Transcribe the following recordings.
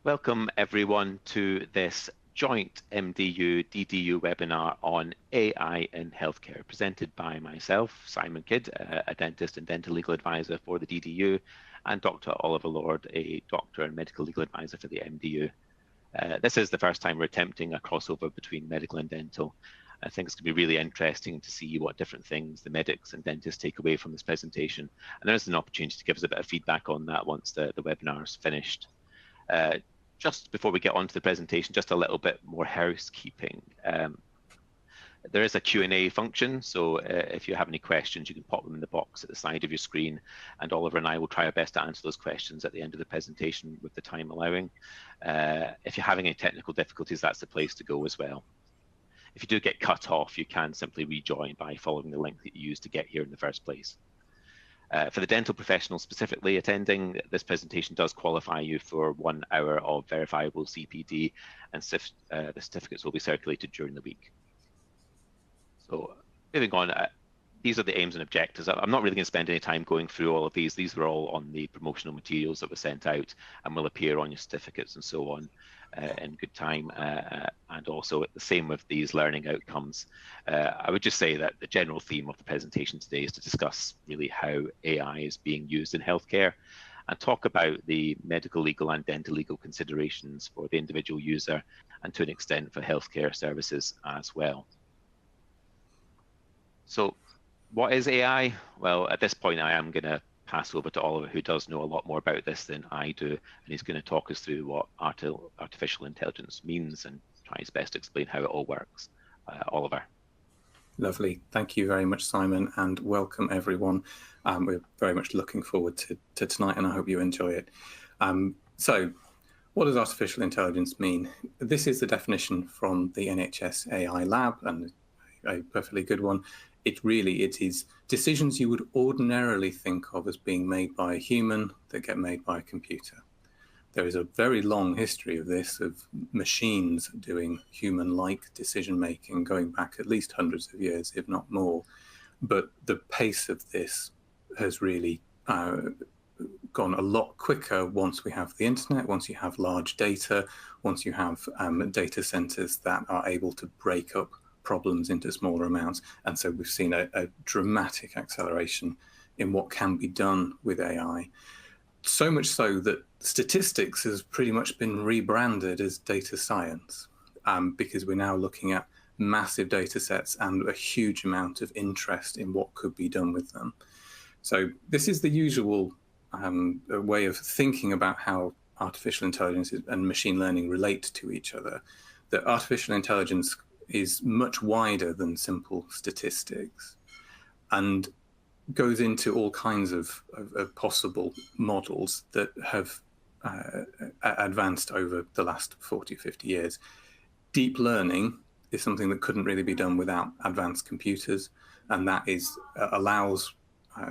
Welcome everyone to this joint MDU DDU webinar on AI in healthcare, presented by myself, Simon Kidd, a dentist and dental legal advisor for the DDU, and Dr. Oliver Lord, a doctor and medical legal advisor for the MDU. This is the first time we're attempting a crossover between medical and dental. I think it's going to be really interesting to see what different things the medics and dentists take away from this presentation. And there's an opportunity to give us a bit of feedback on that once the webinar is finished. Just before we get on to the presentation, just a little bit more housekeeping. There is a Q&A function, so if you have any questions, you can pop them in the box at the side of your screen, and Oliver and I will try our best to answer those questions at the end of the presentation with the time allowing. If you're having any technical difficulties, that's the place to go as well. If you do get cut off, you can simply rejoin by following the link that you used to get here in the first place. For the dental professionals specifically attending, this presentation does qualify you for 1 hour of verifiable CPD, and the certificates will be circulated during the week. So moving on, these are the aims and objectives. I'm not really going to spend any time going through all of these. These were all on the promotional materials that were sent out and will appear on your certificates and so on in good time. And also the same with these learning outcomes. I would just say that the general theme of the presentation today is to discuss really how AI is being used in healthcare and talk about the medical, legal and dental legal considerations for the individual user and to an extent for healthcare services as well. So what is AI? Well, at this point, I am going to pass over to Oliver, who does know a lot more about this than I do, and he's going to talk us through what artificial intelligence means and try his best to explain how it all works. Oliver. Lovely. Thank you very much, Simon, and welcome everyone. We're very much looking forward to tonight, and I hope you enjoy it. So what does artificial intelligence mean? This is the definition from the NHS AI lab, and a perfectly good one. It is decisions you would ordinarily think of as being made by a human that get made by a computer. There is a very long history of this, of machines doing human-like decision-making going back at least hundreds of years, if not more. But the pace of this has really gone a lot quicker once we have the internet, once you have large data, once you have data centers that are able to break up problems into smaller amounts. And so we've seen a dramatic acceleration in what can be done with AI. So much so that statistics has pretty much been rebranded as data science, because we're now looking at massive data sets and a huge amount of interest in what could be done with them. So this is the usual way of thinking about how artificial intelligence and machine learning relate to each other, that artificial intelligence is much wider than simple statistics and goes into all kinds of possible models that have advanced over the last 40, 50 years. Deep learning is something that couldn't really be done without advanced computers, and that allows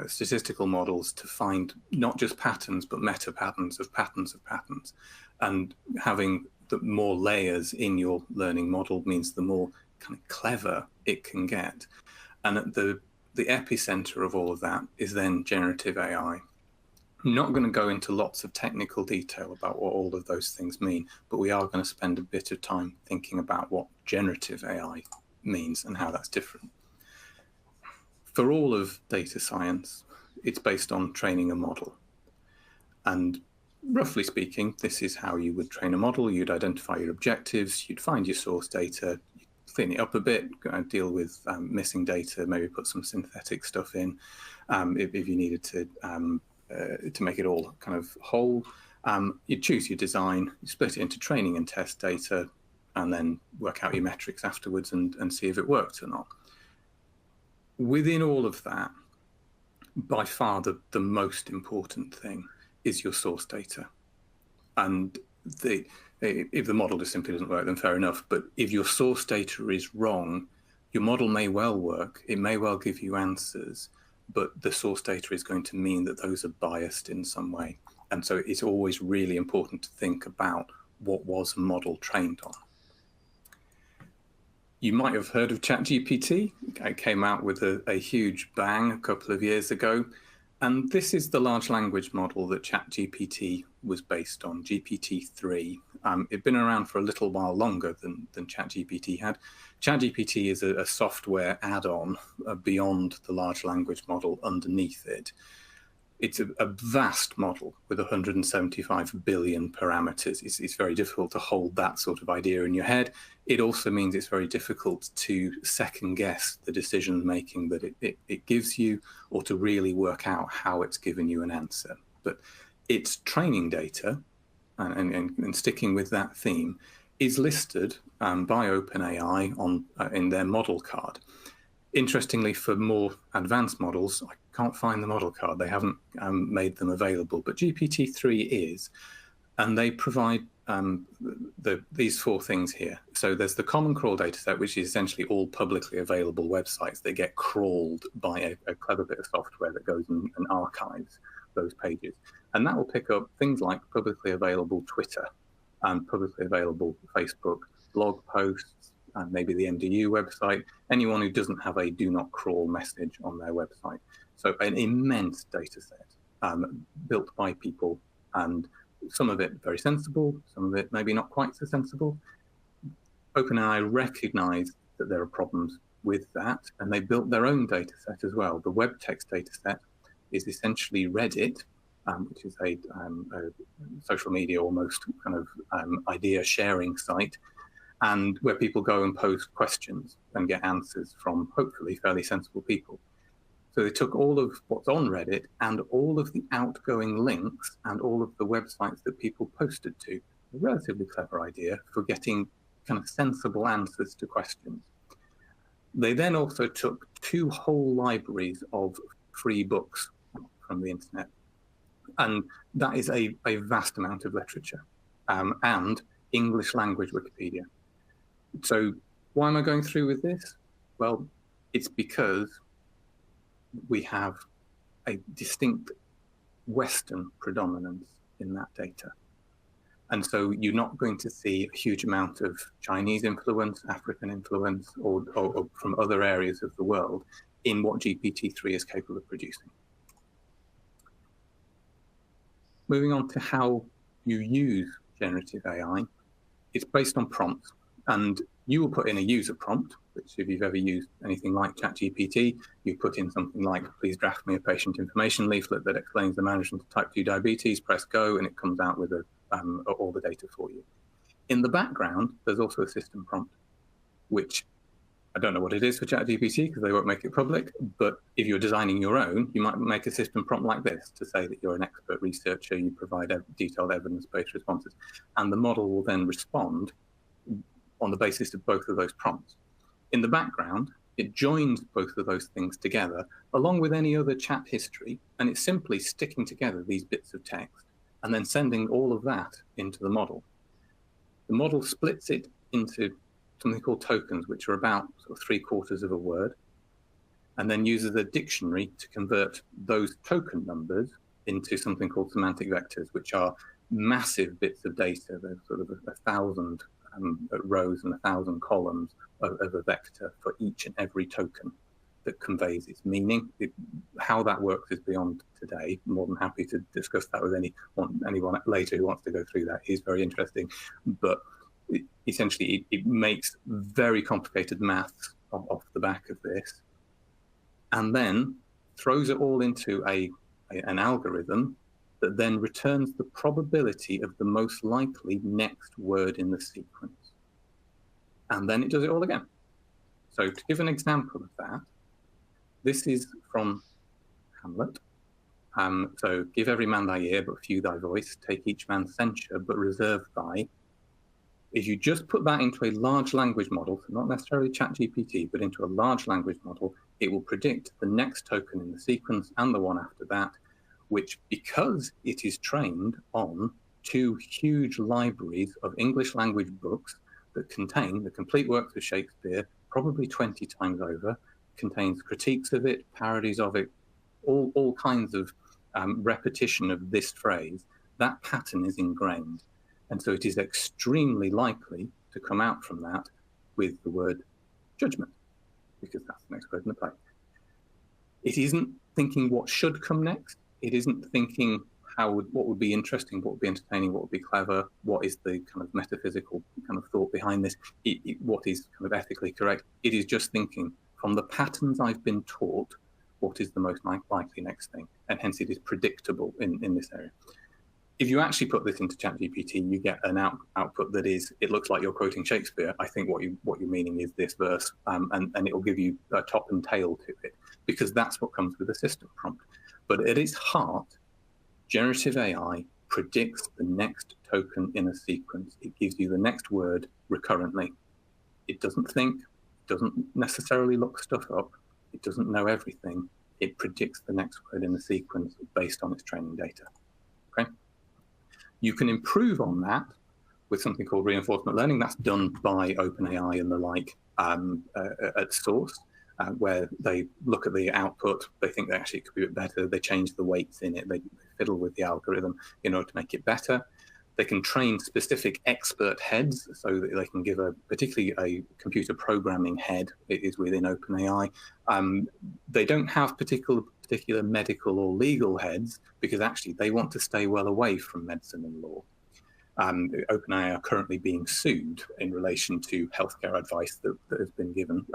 statistical models to find not just patterns, but meta patterns of patterns of patterns. And having the more layers in your learning model means the more kind of clever it can get. And at the epicenter of all of that is then generative AI. I'm not going to go into lots of technical detail about what all of those things mean, but we are going to spend a bit of time thinking about what generative AI means and how that's different. For all of data science, it's based on training a model. And roughly speaking, this is how you would train a model. You'd identify your objectives, you'd find your source data, you'd clean it up a bit, deal with missing data, maybe put some synthetic stuff in if you needed to make it all kind of whole. You'd choose your design, you split it into training and test data, and then work out your metrics afterwards and see if it worked or not. Within all of that, by far the most important thing is your source data. And if the model just simply doesn't work, then fair enough. But if your source data is wrong, your model may well work, it may well give you answers, but the source data is going to mean that those are biased in some way. And so it's always really important to think about what was a model trained on. You might have heard of ChatGPT. It came out with a huge bang a couple of years ago. And this is the large language model that ChatGPT was based on, GPT-3. It'd been around for a little while longer than ChatGPT had. ChatGPT is a software add-on beyond the large language model underneath it. It's a vast model with 175 billion parameters. It's very difficult to hold that sort of idea in your head. It also means it's very difficult to second guess the decision making that it gives you, or to really work out how it's given you an answer. But its training data, and sticking with that theme, is listed by OpenAI in their model card. Interestingly, for more advanced models, I can't find the model card. They haven't made them available, but GPT-3 is, and they provide these four things here. So there's the common crawl dataset, which is essentially all publicly available websites that get crawled by a clever bit of software that goes and archives those pages. And that will pick up things like publicly available Twitter and publicly available Facebook blog posts, and maybe the MDU website, anyone who doesn't have a do not crawl message on their website. So an immense data set built by people, and some of it very sensible, some of it maybe not quite so sensible. OpenAI recognized that there are problems with that, and they built their own data set as well. The web text data set is essentially Reddit, which is a social media almost kind of idea sharing site, and where people go and post questions and get answers from hopefully fairly sensible people. So they took all of what's on Reddit and all of the outgoing links and all of the websites that people posted to. A relatively clever idea for getting kind of sensible answers to questions. They then also took two whole libraries of free books from the internet. And that is a vast amount of literature and English language Wikipedia. So why am I going through with this? Well, it's because we have a distinct Western predominance in that data. And so you're not going to see a huge amount of Chinese influence, African influence, or from other areas of the world in what GPT-3 is capable of producing. Moving on to how you use generative AI, it's based on prompts. And you will put in a user prompt, which if you've ever used anything like ChatGPT, you put in something like, please draft me a patient information leaflet that explains the management of type 2 diabetes, press go, and it comes out with all the data for you. In the background, there's also a system prompt, which I don't know what it is for ChatGPT because they won't make it public, but if you're designing your own, you might make a system prompt like this to say that you're an expert researcher, you provide detailed evidence-based responses, and the model will then respond on the basis of both of those prompts. In the background, it joins both of those things together, along with any other chat history, and it's simply sticking together these bits of text and then sending all of that into the model. The model splits it into something called tokens, which are about sort of 3/4 of a word, and then uses a dictionary to convert those token numbers into something called semantic vectors, which are massive bits of data. They're sort of 1,000 rows and 1,000 columns of a vector for each and every token that conveys its meaning. How that works is beyond today. I'm more than happy to discuss that with anyone later who wants to go through that. It's very interesting, but essentially it makes very complicated maths off the back of this, and then throws it all into an algorithm that then returns the probability of the most likely next word in the sequence. And then it does it all again. So to give an example of that, this is from Hamlet. So give every man thy ear, but few thy voice. Take each man's censure, but reserve thy. If you just put that into a large language model, so not necessarily ChatGPT, but into a large language model, it will predict the next token in the sequence and the one after that, which, because it is trained on two huge libraries of English language books that contain the complete works of Shakespeare, probably 20 times over, contains critiques of it, parodies of it, all kinds of repetition of this phrase, that pattern is ingrained. And so it is extremely likely to come out from that with the word judgment, because that's the next word in the play. It isn't thinking what should come next. It isn't thinking what would be interesting, what would be entertaining, what would be clever, what is the kind of metaphysical kind of thought behind this, what is kind of ethically correct. It is just thinking from the patterns I've been taught, what is the most likely next thing, and hence it is predictable in this area. If you actually put this into ChatGPT, you get an output that is, it looks like you're quoting Shakespeare. I think what you're meaning is this verse, and it will give you a top and tail to it, because that's what comes with a system prompt. But at its heart, generative AI predicts the next token in a sequence. It gives you the next word recurrently. It doesn't think, doesn't necessarily look stuff up. It doesn't know everything. It predicts the next word in the sequence based on its training data. Okay. You can improve on that with something called reinforcement learning. That's done by OpenAI and the like at source, where they look at the output, they think that actually it could be a bit better, they change the weights in it, they fiddle with the algorithm in order to make it better. They can train specific expert heads so that they can give particularly a computer programming head. It is within OpenAI. They don't have particular medical or legal heads because actually they want to stay well away from medicine and law. OpenAI are currently being sued in relation to healthcare advice that has been given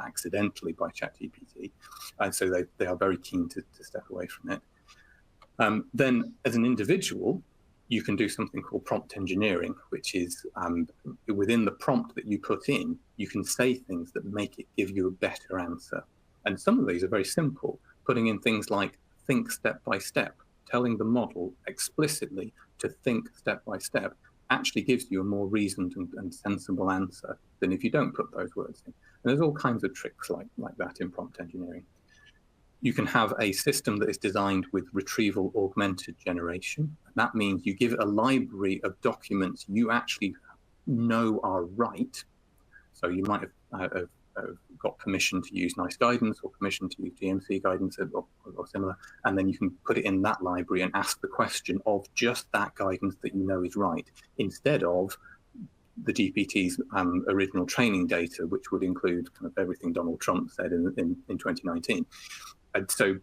accidentally by ChatGPT, and so they are very keen to step away from it. Then, as an individual, you can do something called prompt engineering, which is within the prompt that you put in, you can say things that make it give you a better answer. And some of these are very simple, putting in things like think step by step, telling the model explicitly to think step by step actually gives you a more reasoned and sensible answer than if you don't put those words in. And there's all kinds of tricks like that in prompt engineering. You can have a system that is designed with retrieval augmented generation. And that means you give it a library of documents you actually know are right. So you might have got permission to use nice guidance or permission to use GMC guidance or similar, and then you can put it in that library and ask the question of just that guidance that you know is right, instead of the GPT's original training data, which would include kind of everything Donald Trump said in 2019. And so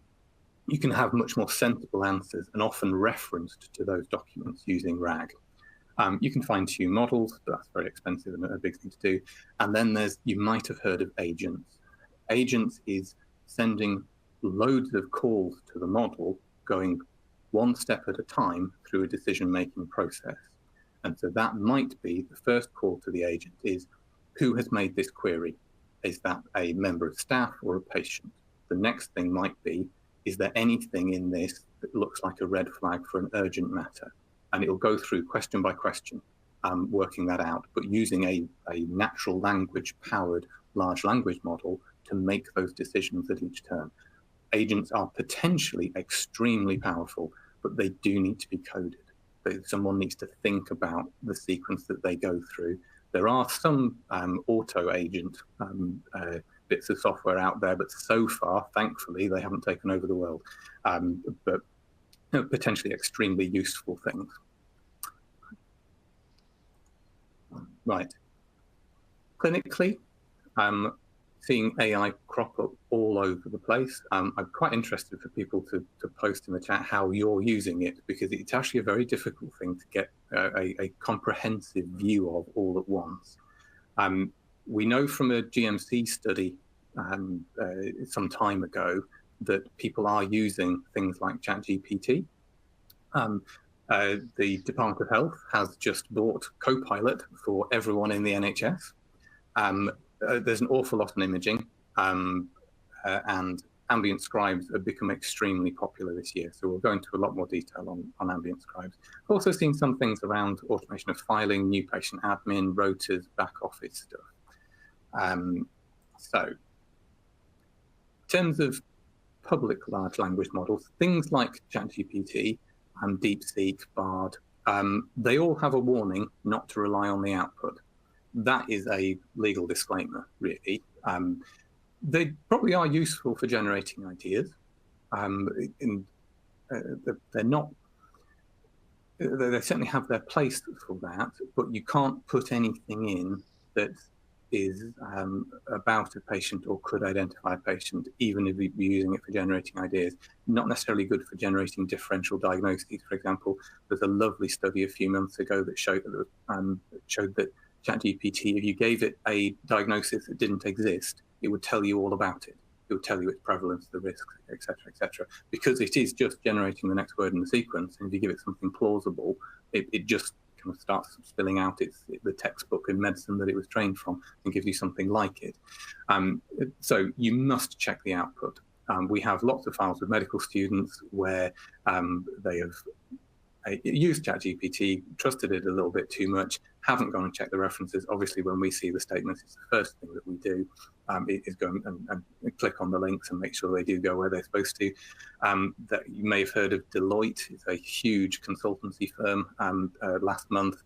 you can have much more sensible answers and often referenced to those documents using RAG. You can fine-tune models, but that's very expensive and a big thing to do. And then you might have heard of agents. Agents is sending loads of calls to the model, going one step at a time through a decision-making process. And so that might be the first call to the agent is, who has made this query? Is that a member of staff or a patient? The next thing might be, is there anything in this that looks like a red flag for an urgent matter? And it'll go through question by question, working that out, but using a natural language powered large language model to make those decisions at each turn. Agents are potentially extremely powerful, but they do need to be coded. Someone needs to think about the sequence that they go through. There are some auto agent bits of software out there, but so far, thankfully, they haven't taken over the world. But potentially extremely useful things. Right. Clinically, seeing AI crop up all over the place. I'm quite interested for people to post in the chat how you're using it, because it's actually a very difficult thing to get a comprehensive view of all at once. We know from a GMC study some time ago that people are using things like ChatGPT. The Department of Health has just bought Copilot for everyone in the NHS. There's an awful lot on imaging, and ambient scribes have become extremely popular this year. So we'll go into a lot more detail on ambient scribes. I've also seen some things around automation of filing, new patient admin, rotas, back office stuff. So in terms of public large language models, things like ChatGPT and DeepSeek, Bard, they all have a warning not to rely on the output. That is a legal disclaimer, really. They probably are useful for generating ideas. They're not. They certainly have their place for that, but you can't put anything in that's is about a patient or could identify a patient, even if you're using it for generating ideas. Not necessarily good for generating differential diagnoses. For example, there's a lovely study a few months ago that showed that ChatGPT, if you gave it a diagnosis that didn't exist, it would tell you all about it. It would tell you its prevalence, the risks, etc., because it is just generating the next word in the sequence. And if you give it something plausible, it just kind of starts spilling out the textbook in medicine that it was trained from and gives you something like it. So you must check the output. We have lots of files with medical students where they have used ChatGPT, trusted it a little bit too much, haven't gone and checked the references. Obviously, when we see the statements, it's the first thing that we do is go and click on the links and make sure they do go where they're supposed to. That you may have heard of Deloitte. It's a huge consultancy firm. Last month,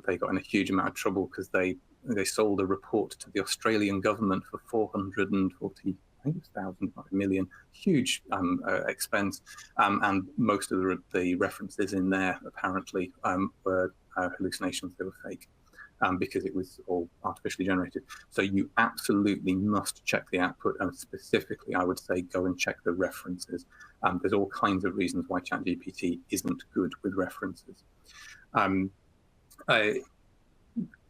they got in a huge amount of trouble because they sold a report to the Australian government for 440, I think it's 1,000, not a million, huge expense. And most of the references in there apparently were hallucinations, they were fake. Because it was all artificially generated. So you absolutely must check the output, and specifically, I would say, go and check the references. There's all kinds of reasons why ChatGPT isn't good with references. I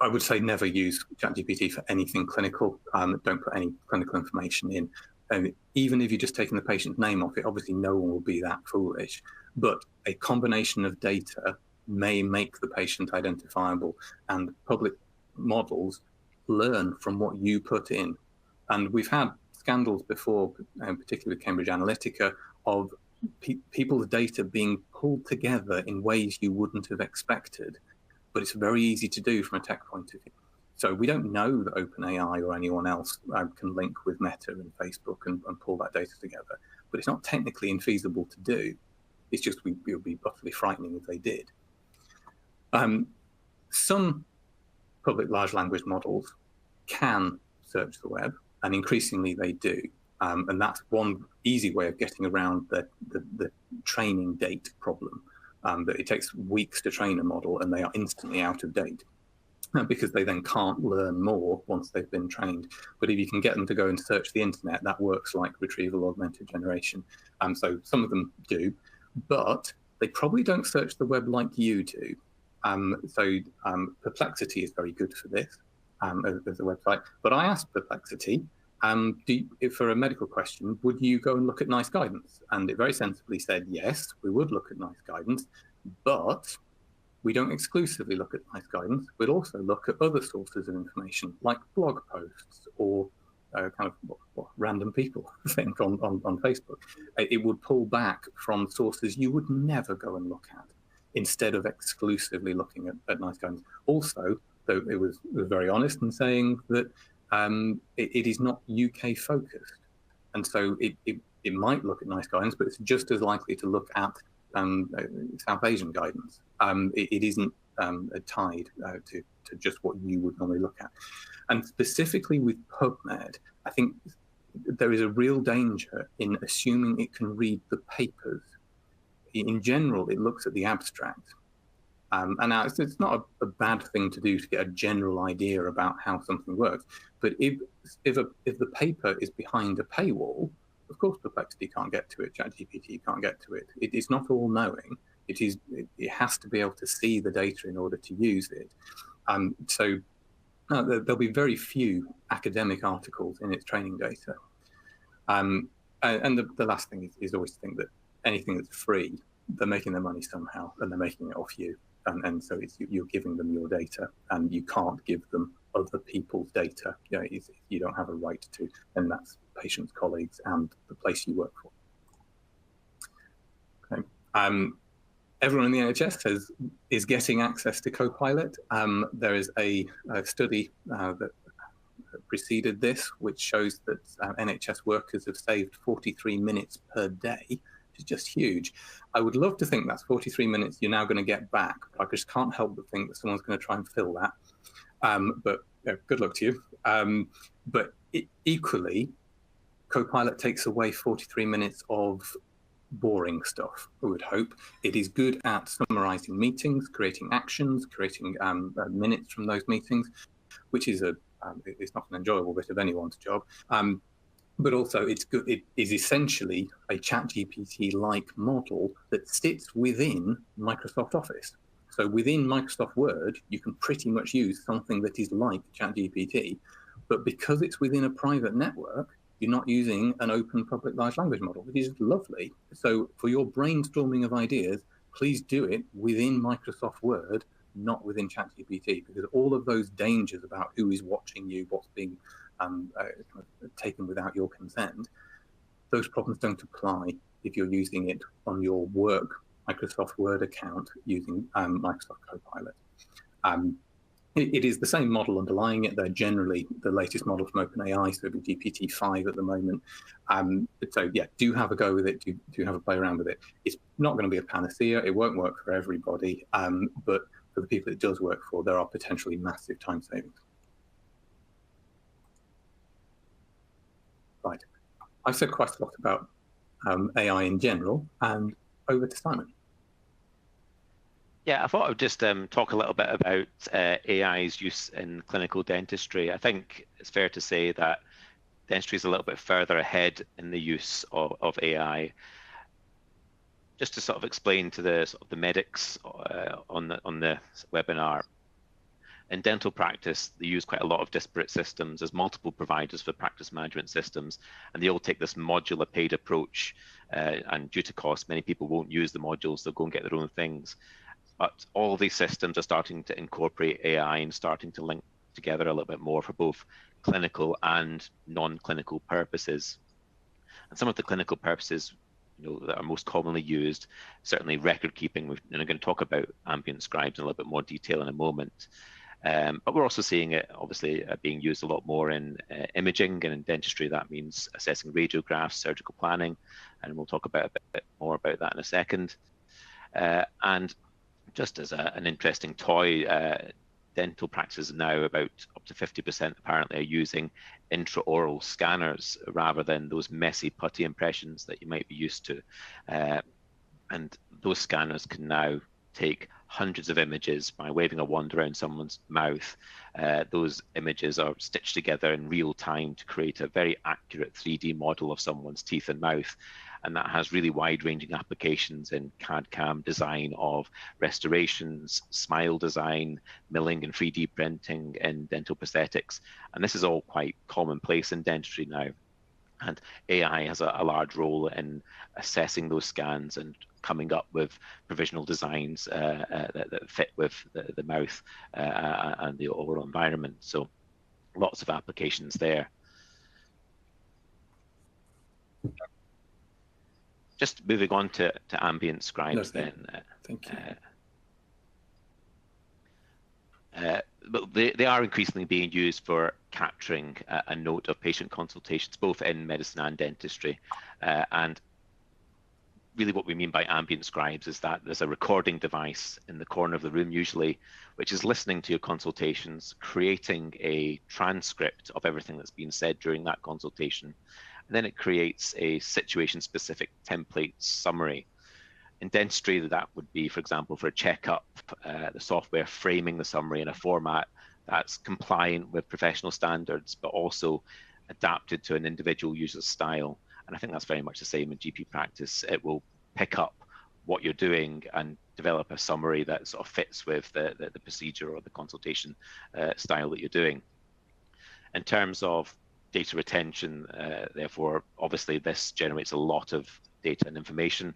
would say never use ChatGPT for anything clinical. Don't put any clinical information in. Even if you're just taking the patient's name off it, obviously no one will be that foolish. But a combination of data may make the patient identifiable, and public models learn from what you put in. And we've had scandals before, particularly with Cambridge Analytica, of people's data being pulled together in ways you wouldn't have expected. But it's very easy to do from a tech point of view. So we don't know that OpenAI or anyone else can link with Meta and Facebook and pull that data together. But it's not technically infeasible to do. It's just it would be utterly frightening if they did. Some public large language models can search the web, and increasingly they do. And that's one easy way of getting around the training date problem, that it takes weeks to train a model and they are instantly out of date because they then can't learn more once they've been trained. But if you can get them to go and search the internet, that works like retrieval augmented generation. So some of them do, but they probably don't search the web like you do. Perplexity is very good for this as a website. But I asked Perplexity, for a medical question, would you go and look at NICE guidance? And it very sensibly said, yes, we would look at NICE guidance, but we don't exclusively look at NICE guidance. We'd also look at other sources of information, like blog posts or kind of what random people think on Facebook. It would pull back from sources you would never go and look at, instead of exclusively looking at NICE guidance. Also, though it was very honest in saying that it is not UK focused. And so it might look at NICE guidance, but it's just as likely to look at South Asian guidance. It isn't tied to just what you would normally look at. And specifically with PubMed, I think there is a real danger in assuming it can read the papers. In general, it looks at the abstract. And now it's not a bad thing to do to get a general idea about how something works. But if the paper is behind a paywall, of course Perplexity can't get to it, ChatGPT can't get to it. It is not all knowing. It has to be able to see the data in order to use it. So there'll be very few academic articles in its training data. And the last thing is always to think that anything that's free, they're making their money somehow, and they're making it off you. And so you're giving them your data, and you can't give them other people's data. You don't have a right to, and that's patients, colleagues, and the place you work for. Okay. Everyone in the NHS is getting access to Copilot. There is a study that preceded this, which shows that NHS workers have saved 43 minutes per day, which is just huge. I would love to think that's 43 minutes you're now going to get back, but I just can't help but think that someone's going to try and fill that. But good luck to you. But equally, Copilot takes away 43 minutes of boring stuff, I would hope. It is good at summarizing meetings, creating actions, creating minutes from those meetings, which is a It's not an enjoyable bit of anyone's job. But also it's good. It is essentially a ChatGPT-like model that sits within Microsoft Office. So within Microsoft Word, you can pretty much use something that is like ChatGPT, but because it's within a private network, you're not using an open public large language model, which is lovely. So for your brainstorming of ideas, please do it within Microsoft Word, not within ChatGPT, because all of those dangers about who is watching you, what's being taken without your consent, those problems don't apply if you're using it on your work Microsoft Word account using Microsoft Copilot. It is the same model underlying it. They're generally the latest model from OpenAI, so it'll be GPT-5 at the moment. So yeah, do have a go with it, do have a play around with it. It's not going to be a panacea. It won't work for everybody, but for the people it does work for, there are potentially massive time savings. Right. I've said quite a lot about AI in general, and over to Simon. Yeah, I thought I would just talk a little bit about AI's use in clinical dentistry. I think it's fair to say that dentistry is a little bit further ahead in the use of AI. Just to sort of explain to the medics on the webinar, in dental practice, they use quite a lot of disparate systems. There's multiple providers for practice management systems, and they all take this modular paid approach. And due to cost, many people won't use the modules. They'll go and get their own things. But all these systems are starting to incorporate AI and starting to link together a little bit more for both clinical and non-clinical purposes. And some of the clinical purposes, that are most commonly used, certainly record keeping, and I'm going to talk about ambient scribes in a little bit more detail in a moment. But we're also seeing it obviously being used a lot more in imaging, and in dentistry that means assessing radiographs, surgical planning, and we'll talk about a bit more about that in a second. And just as an interesting toy, dental practices now about up to 50% apparently are using intraoral scanners rather than those messy putty impressions that you might be used to. And those scanners can now take hundreds of images by waving a wand around someone's mouth. Those images are stitched together in real time to create a very accurate 3D model of someone's teeth and mouth. And that has really wide-ranging applications in CAD/CAM design of restorations, smile design, milling and 3D printing in dental prosthetics. And this is all quite commonplace in dentistry now. And AI has a large role in assessing those scans and coming up with provisional designs that fit with the mouth and the overall environment. So lots of applications there. Just moving on to ambient scribes then. Thank you. But they are increasingly being used for capturing a note of patient consultations, both in medicine and dentistry. And really what we mean by ambient scribes is that there's a recording device in the corner of the room usually, which is listening to your consultations, creating a transcript of everything that's been said during that consultation. And then it creates a situation-specific template summary. In dentistry, that would be, for example, for a checkup, the software framing the summary in a format that's compliant with professional standards, but also adapted to an individual user's style. And I think that's very much the same in GP practice. It will pick up what you're doing and develop a summary that sort of fits with the procedure or the consultation style that you're doing. In terms of data retention, therefore, obviously this generates a lot of data and information.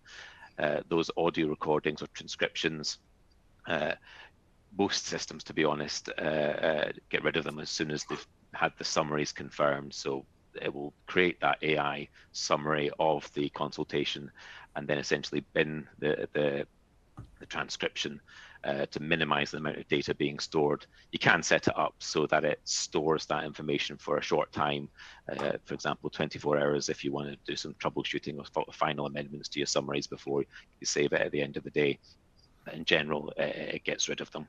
Those audio recordings or transcriptions, most systems, to be honest, get rid of them as soon as they've had the summaries confirmed. So it will create that AI summary of the consultation and then essentially bin the transcription to minimize the amount of data being stored. You can set it up so that it stores that information for a short time, for example, 24 hours if you want to do some troubleshooting or final amendments to your summaries before you save it at the end of the day. But in general, it gets rid of them.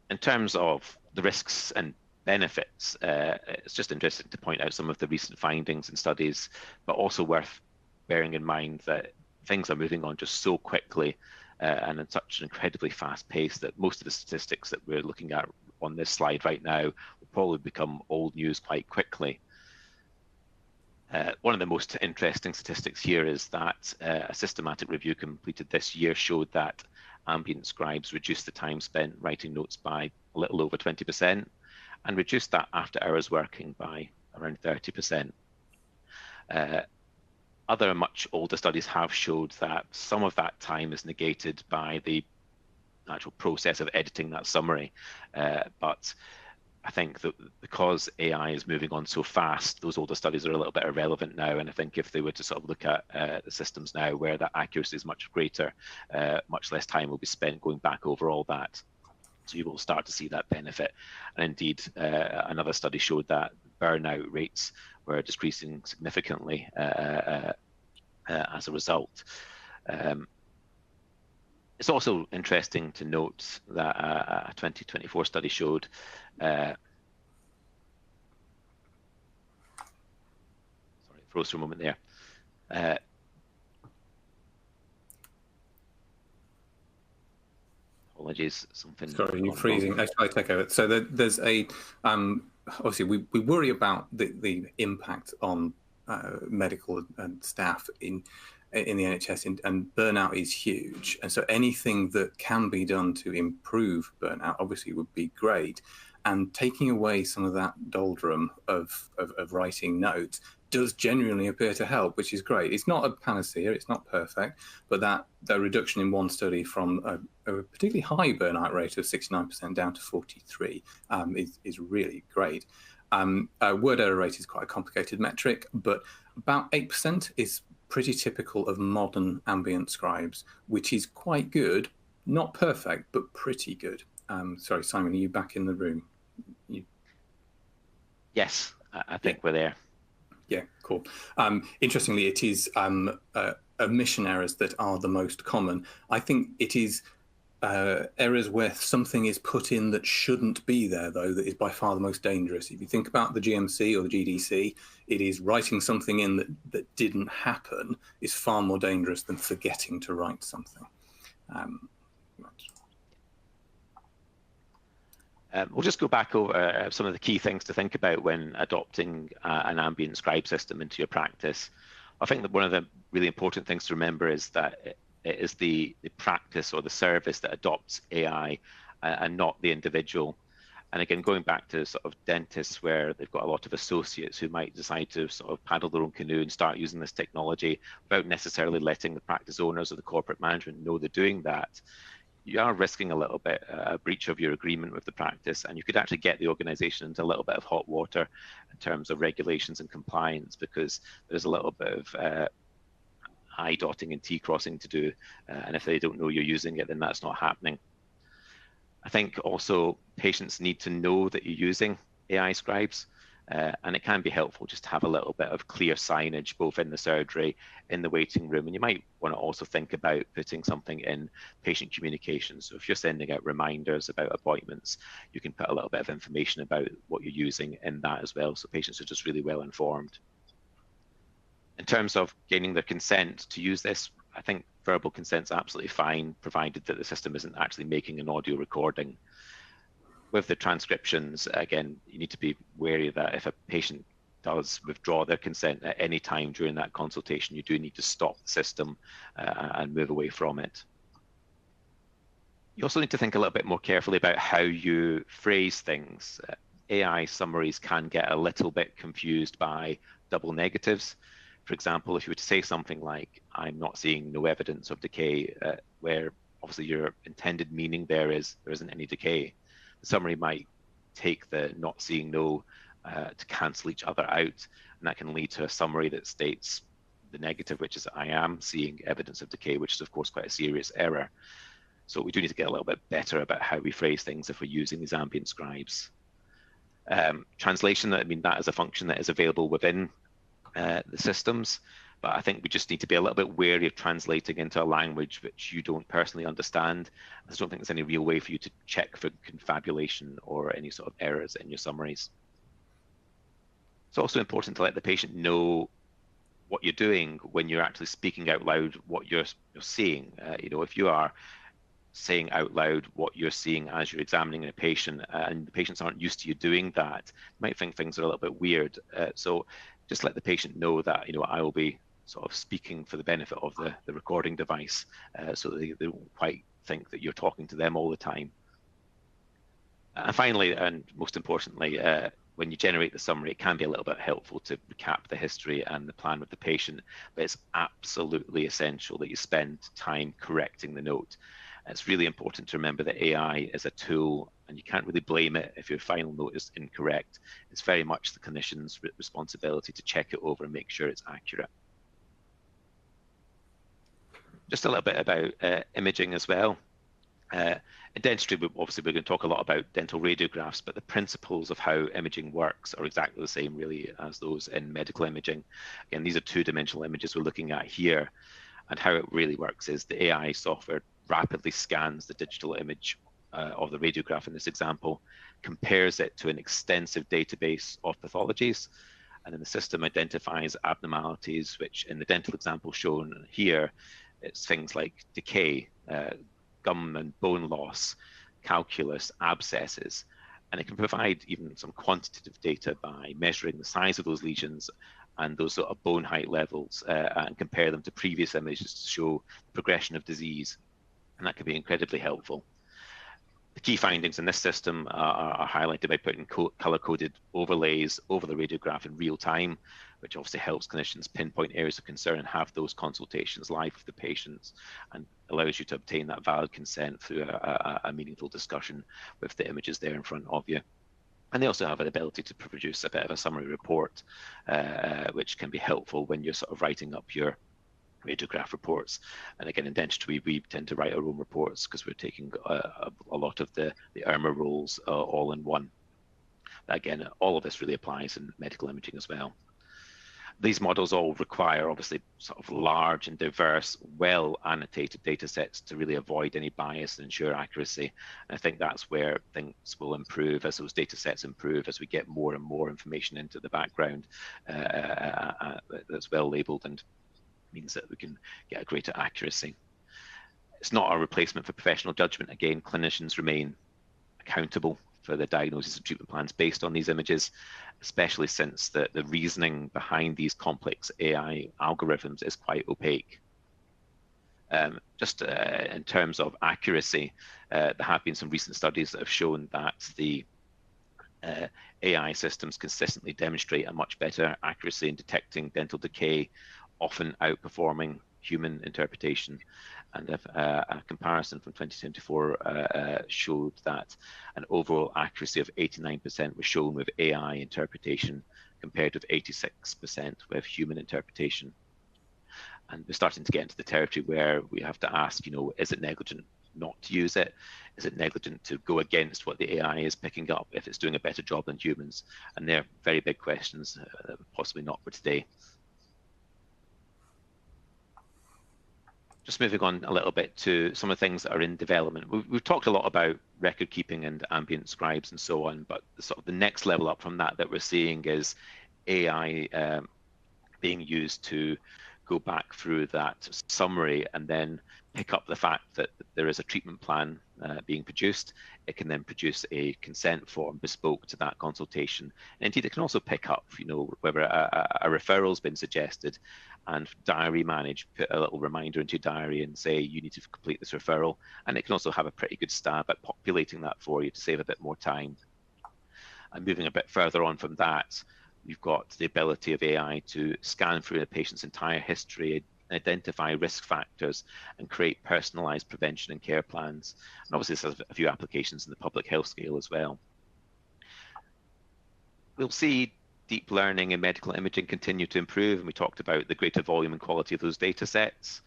In terms of the risks and benefits, it's just interesting to point out some of the recent findings and studies, but also worth bearing in mind that things are moving on just so quickly and at such an incredibly fast pace that most of the statistics that we're looking at on this slide right now will probably become old news quite quickly. One of the most interesting statistics here is that a systematic review completed this year showed that ambient scribes reduced the time spent writing notes by a little over 20% and reduced that after hours working by around 30%. Other much older studies have showed that some of that time is negated by the actual process of editing that summary, but I think that because AI is moving on so fast, those older studies are a little bit irrelevant now. And I think if they were to sort of look at the systems now where that accuracy is much greater, much less time will be spent going back over all that. So you will start to see that benefit. And indeed, another study showed that burnout rates were decreasing significantly as a result. It's also interesting to note that a 2024 study showed sorry, it froze for a moment there. Apologies, something. Sorry, you're freezing. I take over. So there's a obviously we worry about the impact on medical and staff in the NHS, and burnout is huge. And so anything that can be done to improve burnout obviously would be great. And taking away some of that doldrum of writing notes does genuinely appear to help, which is great. It's not a panacea, it's not perfect, but that reduction in one study from a particularly high burnout rate of 69% down to 43 is really great. Word error rate is quite a complicated metric, but about 8% is pretty typical of modern ambient scribes, which is quite good, not perfect, but pretty good. Sorry, Simon, are you back in the room? Yes, I think we're there. Yeah, cool. Interestingly, it is omission errors that are the most common. I think it is errors where something is put in that shouldn't be there, though, that is by far the most dangerous. If you think about the GMC or the GDC, it is writing something in that didn't happen is far more dangerous than forgetting to write something. We'll just go back over some of the key things to think about when adopting an ambient scribe system into your practice. I think that one of the really important things to remember is that it is the practice or the service that adopts AI and not the individual. And again, going back to sort of dentists where they've got a lot of associates who might decide to sort of paddle their own canoe and start using this technology without necessarily letting the practice owners or the corporate management know they're doing that, you are risking a little bit a breach of your agreement with the practice, and you could actually get the organization into a little bit of hot water in terms of regulations and compliance, because there's a little bit of I dotting and T crossing to do, and if they don't know you're using it, then that's not happening. I think also patients need to know that you're using AI scribes, and it can be helpful just to have a little bit of clear signage both in the surgery, in the waiting room, and you might want to also think about putting something in patient communication. So if you're sending out reminders about appointments, you can put a little bit of information about what you're using in that as well, so patients are just really well informed. In terms of gaining their consent to use this, I think verbal consent's absolutely fine, provided that the system isn't actually making an audio recording. With the transcriptions, again, you need to be wary that if a patient does withdraw their consent at any time during that consultation, you do need to stop the system and move away from it. You also need to think a little bit more carefully about how you phrase things. AI summaries can get a little bit confused by double negatives. For example, if you were to say something like, I'm not seeing no evidence of decay, where obviously your intended meaning there is there isn't any decay. The summary might take the not seeing no to cancel each other out, and that can lead to a summary that states the negative, which is I am seeing evidence of decay, which is of course quite a serious error. So we do need to get a little bit better about how we phrase things if we're using these ambient scribes. Translation, I mean, that is a function that is available within the systems, but I think we just need to be a little bit wary of translating into a language which you don't personally understand. I just don't think there's any real way for you to check for confabulation or any sort of errors in your summaries. It's also important to let the patient know what you're doing when you're actually speaking out loud what you're seeing. You know, if you are saying out loud what you're seeing as you're examining a patient, and the patients aren't used to you doing that, you might think things are a little bit weird. So just let the patient know that, you know, I will be sort of speaking for the benefit of the recording device, so that they won't quite think that you're talking to them all the time. And finally, and most importantly, when you generate the summary, it can be a little bit helpful to recap the history and the plan with the patient, but it's absolutely essential that you spend time correcting the note. It's really important to remember that AI is a tool, and you can't really blame it if your final note is incorrect. It's very much the clinician's responsibility to check it over and make sure it's accurate. Just a little bit about imaging as well. In dentistry, obviously, we're going to talk a lot about dental radiographs, but the principles of how imaging works are exactly the same, really, as those in medical imaging. Again, these are two-dimensional images we're looking at here, and how it really works is the AI software rapidly scans the digital image of the radiograph in this example, compares it to an extensive database of pathologies, and then the system identifies abnormalities, which in the dental example shown here, it's things like decay, gum and bone loss, calculus, abscesses, and it can provide even some quantitative data by measuring the size of those lesions and those sort of bone height levels, and compare them to previous images to show progression of disease, and that can be incredibly helpful. The key findings in this system are highlighted by putting color-coded overlays over the radiograph in real time, which obviously helps clinicians pinpoint areas of concern and have those consultations live with the patients, and allows you to obtain that valid consent through a meaningful discussion with the images there in front of you. And they also have an ability to produce a bit of a summary report, which can be helpful when you're sort of writing up your radiograph reports. And again, in dentistry, we tend to write our own reports because we're taking a lot of the IRMA roles all in one. Again, all of this really applies in medical imaging as well. These models all require, obviously, sort of large and diverse, well-annotated data sets to really avoid any bias and ensure accuracy. And I think that's where things will improve as those data sets improve, as we get more and more information into the background that's well labeled and means that we can get a greater accuracy. It's not a replacement for professional judgment. Again, clinicians remain accountable for the diagnosis and treatment plans based on these images, especially since the reasoning behind these complex AI algorithms is quite opaque. Just in terms of accuracy, there have been some recent studies that have shown that the AI systems consistently demonstrate a much better accuracy in detecting dental decay, often outperforming human interpretation. And a comparison from 2024 showed that an overall accuracy of 89% was shown with AI interpretation, compared with 86% with human interpretation. And we're starting to get into the territory where we have to ask, you know, is it negligent not to use it? Is it negligent to go against what the AI is picking up if it's doing a better job than humans? And they're very big questions, possibly not for today. Just moving on a little bit to some of the things that are in development. We've talked a lot about record keeping and ambient scribes and so on, but sort of the next level up from that we're seeing is AI being used to go back through that summary and then pick up the fact that there is a treatment plan being produced. It can then produce a consent form bespoke to that consultation. And indeed, it can also pick up, you know, whether a referral's been suggested, and diary manage, put a little reminder into your diary and say you need to complete this referral. And it can also have a pretty good stab at populating that for you to save a bit more time. And moving a bit further on from that, we've got the ability of AI to scan through a patient's entire history, identify risk factors, and create personalized prevention and care plans. And obviously this has a few applications in the public health scale as well. We'll see deep learning and medical imaging continue to improve, and we talked about the greater volume and quality of those data sets.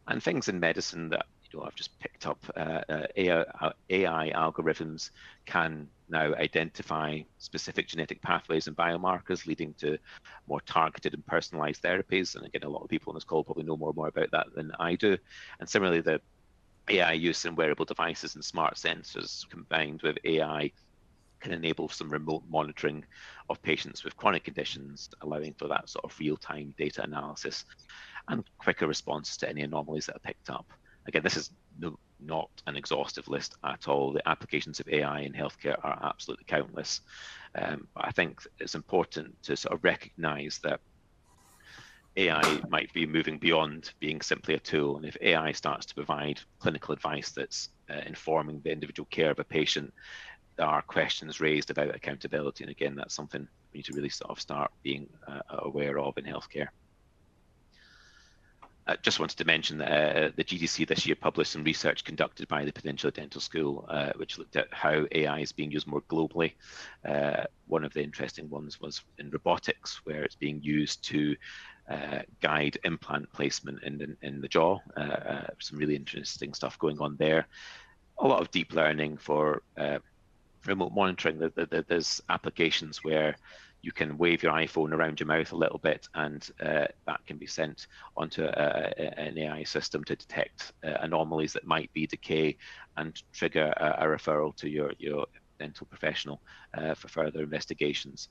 And things in medicine that, you know, I've just picked up, AI algorithms can now identify specific genetic pathways and biomarkers, leading to more targeted and personalized therapies. And again, a lot of people on this call probably know more about that than I do. And similarly, the AI use in wearable devices and smart sensors combined with AI can enable some remote monitoring of patients with chronic conditions, allowing for that sort of real-time data analysis and quicker responses to any anomalies that are picked up. Again, this is not an exhaustive list at all. The applications of AI in healthcare are absolutely countless. But I think it's important to sort of recognize that AI might be moving beyond being simply a tool. And if AI starts to provide clinical advice that's informing the individual care of a patient, there are questions raised about accountability. And again, that's something we need to really sort of start being aware of in healthcare. I just wanted to mention that the GDC this year published some research conducted by the Peninsula Dental School, which looked at how AI is being used more globally. One of the interesting ones was in robotics, where it's being used to guide implant placement in the jaw. Some really interesting stuff going on there. A lot of deep learning for remote monitoring. There's applications where you can wave your iPhone around your mouth a little bit, and that can be sent onto an AI system to detect anomalies that might be decay and trigger a referral to your dental professional for further investigations.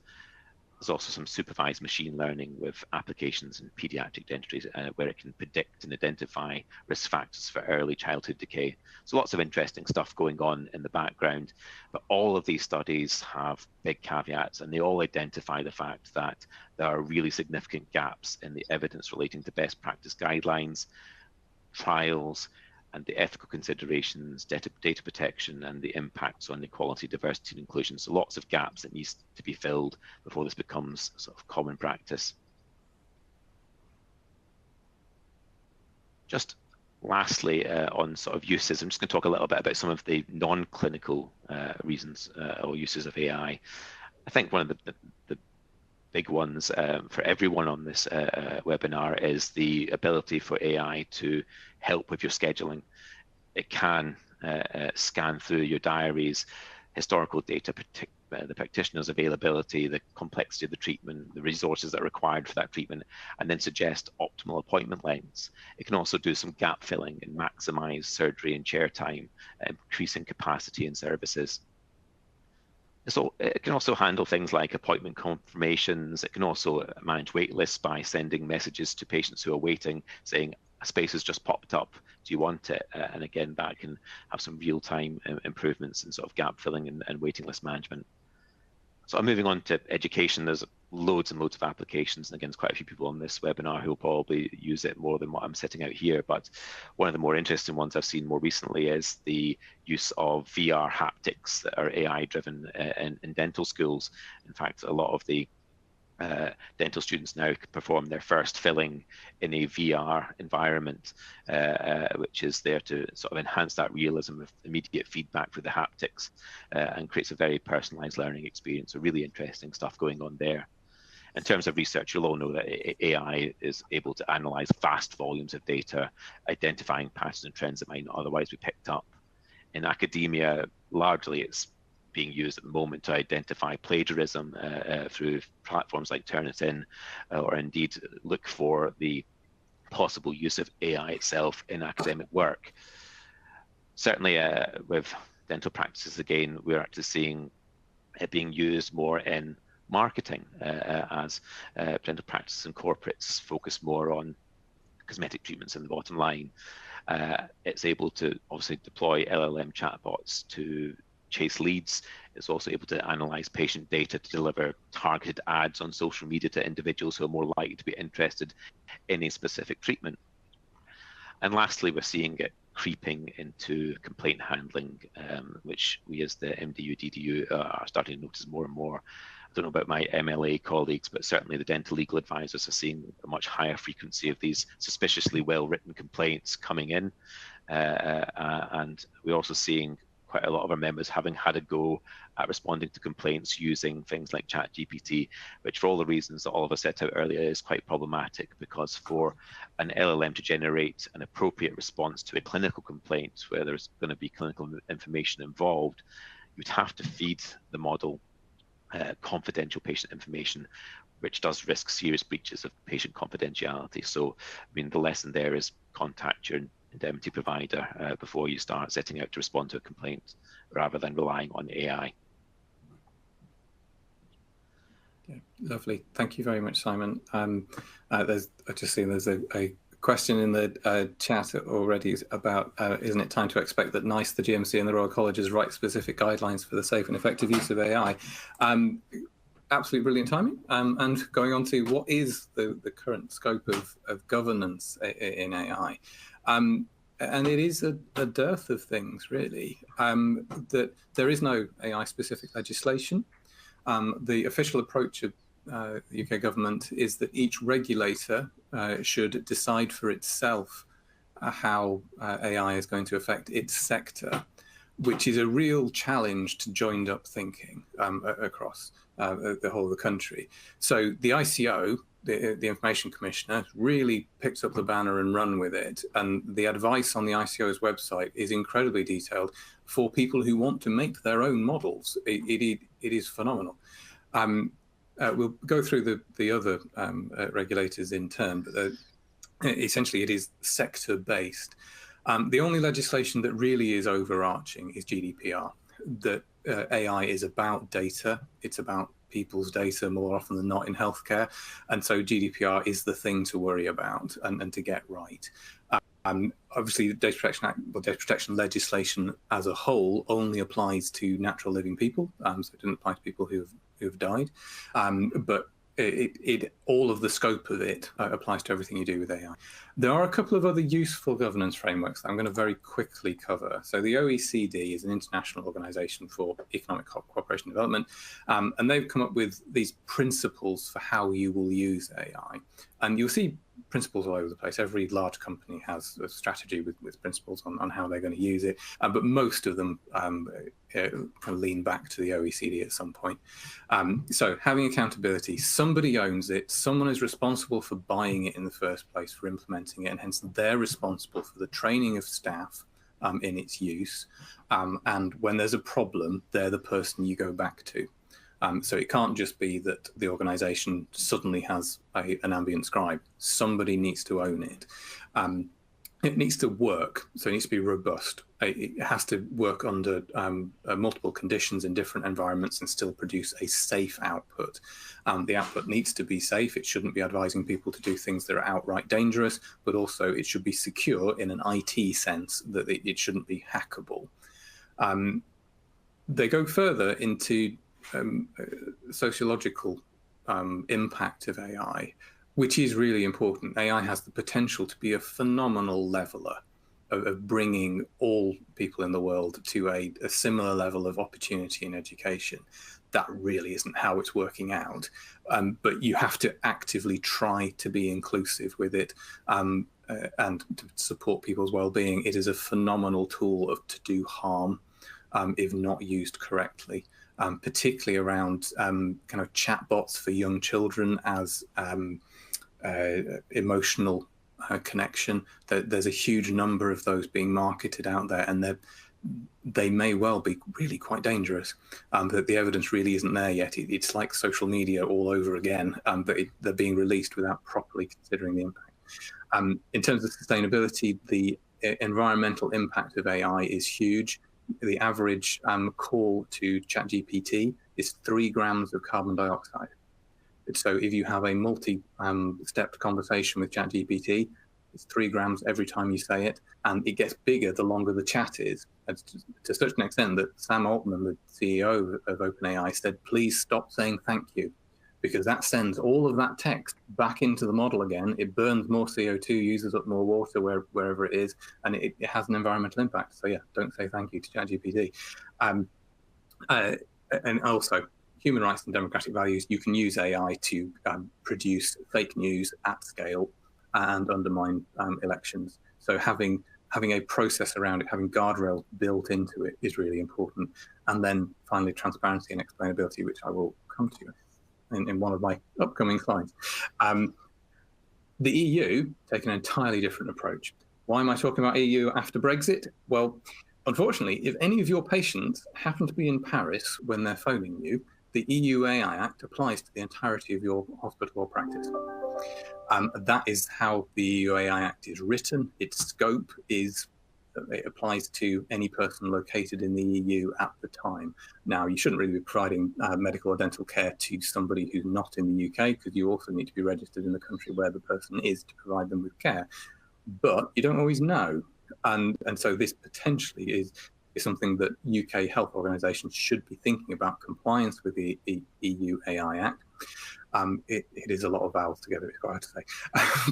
There's also some supervised machine learning with applications in pediatric dentistry where it can predict and identify risk factors for early childhood decay. So lots of interesting stuff going on in the background, but all of these studies have big caveats, and they all identify the fact that there are really significant gaps in the evidence relating to best practice guidelines, trials, and the ethical considerations, data protection, and the impacts on equality, diversity, and inclusion. So lots of gaps that needs to be filled before this becomes sort of common practice. Just lastly, on sort of uses, I'm just going to talk a little bit about some of the non-clinical reasons or uses of AI. I think one of the big ones for everyone on this webinar is the ability for AI to help with your scheduling. It can scan through your diaries, historical data, the practitioner's availability, the complexity of the treatment, the resources that are required for that treatment, and then suggest optimal appointment lengths. It can also do some gap filling and maximize surgery and chair time, increasing capacity in services. So it can also handle things like appointment confirmations. It can also manage wait lists by sending messages to patients who are waiting, saying a space has just popped up. Do you want it? And again, that can have some real-time improvements in sort of gap filling and waiting list management. So I'm moving on to education. There's loads and loads of applications, and again, there's quite a few people on this webinar who will probably use it more than what I'm setting out here. But one of the more interesting ones I've seen more recently is the use of VR haptics that are AI-driven in dental schools. In fact, a lot of the dental students now perform their first filling in a VR environment, which is there to sort of enhance that realism with immediate feedback through the haptics and creates a very personalized learning experience. So really interesting stuff going on there. In terms of research, you'll all know that AI is able to analyze vast volumes of data, identifying patterns and trends that might not otherwise be picked up. In academia, largely it's being used at the moment to identify plagiarism through platforms like Turnitin, or indeed look for the possible use of AI itself in academic work. Certainly with dental practices, again, we're actually seeing it being used more in marketing as dental practices and corporates focus more on cosmetic treatments in the bottom line. It's able to obviously deploy LLM chatbots to chase leads. It's also able to analyze patient data to deliver targeted ads on social media to individuals who are more likely to be interested in a specific treatment. And lastly, we're seeing it creeping into complaint handling, which we as the MDU DDU are starting to notice more and more. I don't know about my MLA colleagues, but certainly the dental legal advisors are seeing a much higher frequency of these suspiciously well-written complaints coming in. And we're also seeing quite a lot of our members having had a go at responding to complaints using things like ChatGPT, which for all the reasons that Oliver set out earlier is quite problematic, because for an LLM to generate an appropriate response to a clinical complaint where there's going to be clinical information involved, you'd have to feed the model confidential patient information, which does risk serious breaches of patient confidentiality. So, I mean, the lesson there is contact your indemnity provider before you start setting out to respond to a complaint, rather than relying on AI. Yeah, lovely. Thank you very much, Simon. I've just seen there's a question in the chat already about, isn't it time to expect that NICE, the GMC and the Royal Colleges write specific guidelines for the safe and effective use of AI? Absolutely brilliant timing. And going on to what is the current scope of governance in AI. And it is a dearth of things, really, that there is no AI-specific legislation. The official approach of the UK government is that each regulator should decide for itself how AI is going to affect its sector, which is a real challenge to joined up thinking across the whole of the country. So the ICO, the Information Commissioner, really picks up the banner and run with it. And the advice on the ICO's website is incredibly detailed for people who want to make their own models. It is phenomenal. We'll go through the other regulators in turn, but essentially it is sector-based. The only legislation that really is overarching is GDPR, that AI is about data. It's about people's data more often than not in healthcare. And so GDPR is the thing to worry about and to get right. Obviously, the Data Protection Act, or data protection legislation as a whole, only applies to natural living people. So it doesn't apply to people who have died. But all of the scope of it applies to everything you do with AI. There are a couple of other useful governance frameworks that I'm going to very quickly cover. So the OECD is an international organization for economic cooperation and development, and they've come up with these principles for how you will use AI. And you'll see principles all over the place. Every large company has a strategy with principles on how they're going to use it, but most of them kind of lean back to the OECD at some point. So having accountability, somebody owns it, someone is responsible for buying it in the first place, for implementing it, and hence they're responsible for the training of staff in its use. And when there's a problem, they're the person you go back to. So it can't just be that the organization suddenly has an ambient scribe. Somebody needs to own it. It needs to work, so it needs to be robust. It has to work under multiple conditions in different environments and still produce a safe output. The output needs to be safe. It shouldn't be advising people to do things that are outright dangerous, but also it should be secure in an IT sense, that it shouldn't be hackable. They go further into sociological impact of AI, which is really important. AI has the potential to be a phenomenal leveler of bringing all people in the world to a similar level of opportunity and education. That really isn't how it's working out, but you have to actively try to be inclusive with it and to support people's well-being. It is a phenomenal tool to do harm if not used correctly. Particularly around kind of chatbots for young children as emotional connection. There's a huge number of those being marketed out there, and they may well be really quite dangerous. But the evidence really isn't there yet. It's like social media all over again, but they're being released without properly considering the impact. In terms of sustainability, the environmental impact of AI is huge. The average call to ChatGPT is 3 grams of carbon dioxide. So if you have a multi-step conversation with ChatGPT, it's 3 grams every time you say it, and it gets bigger the longer the chat is. To such an extent that Sam Altman, the CEO of OpenAI, said, please stop saying thank you, because that sends all of that text back into the model again. It burns more CO2, uses up more water wherever it is, and it has an environmental impact. So yeah, don't say thank you to ChatGPT. And also, human rights and democratic values. You can use AI to produce fake news at scale and undermine elections. So having a process around it, having guardrails built into it is really important. And then finally, transparency and explainability, which I will come to in one of my upcoming slides. The EU take an entirely different approach. Why am I talking about EU after Brexit? Well, unfortunately, if any of your patients happen to be in Paris when they're phoning you, the EU AI Act applies to the entirety of your hospital or practice. That is how the EU AI Act is written. Its scope is it applies to any person located in the EU at the time. Now, you shouldn't really be providing medical or dental care to somebody who's not in the UK, because you also need to be registered in the country where the person is to provide them with care. But you don't always know. And so this potentially is something that UK health organisations should be thinking about, compliance with the EU AI Act. It is a lot of vowels together, it's quite hard to say.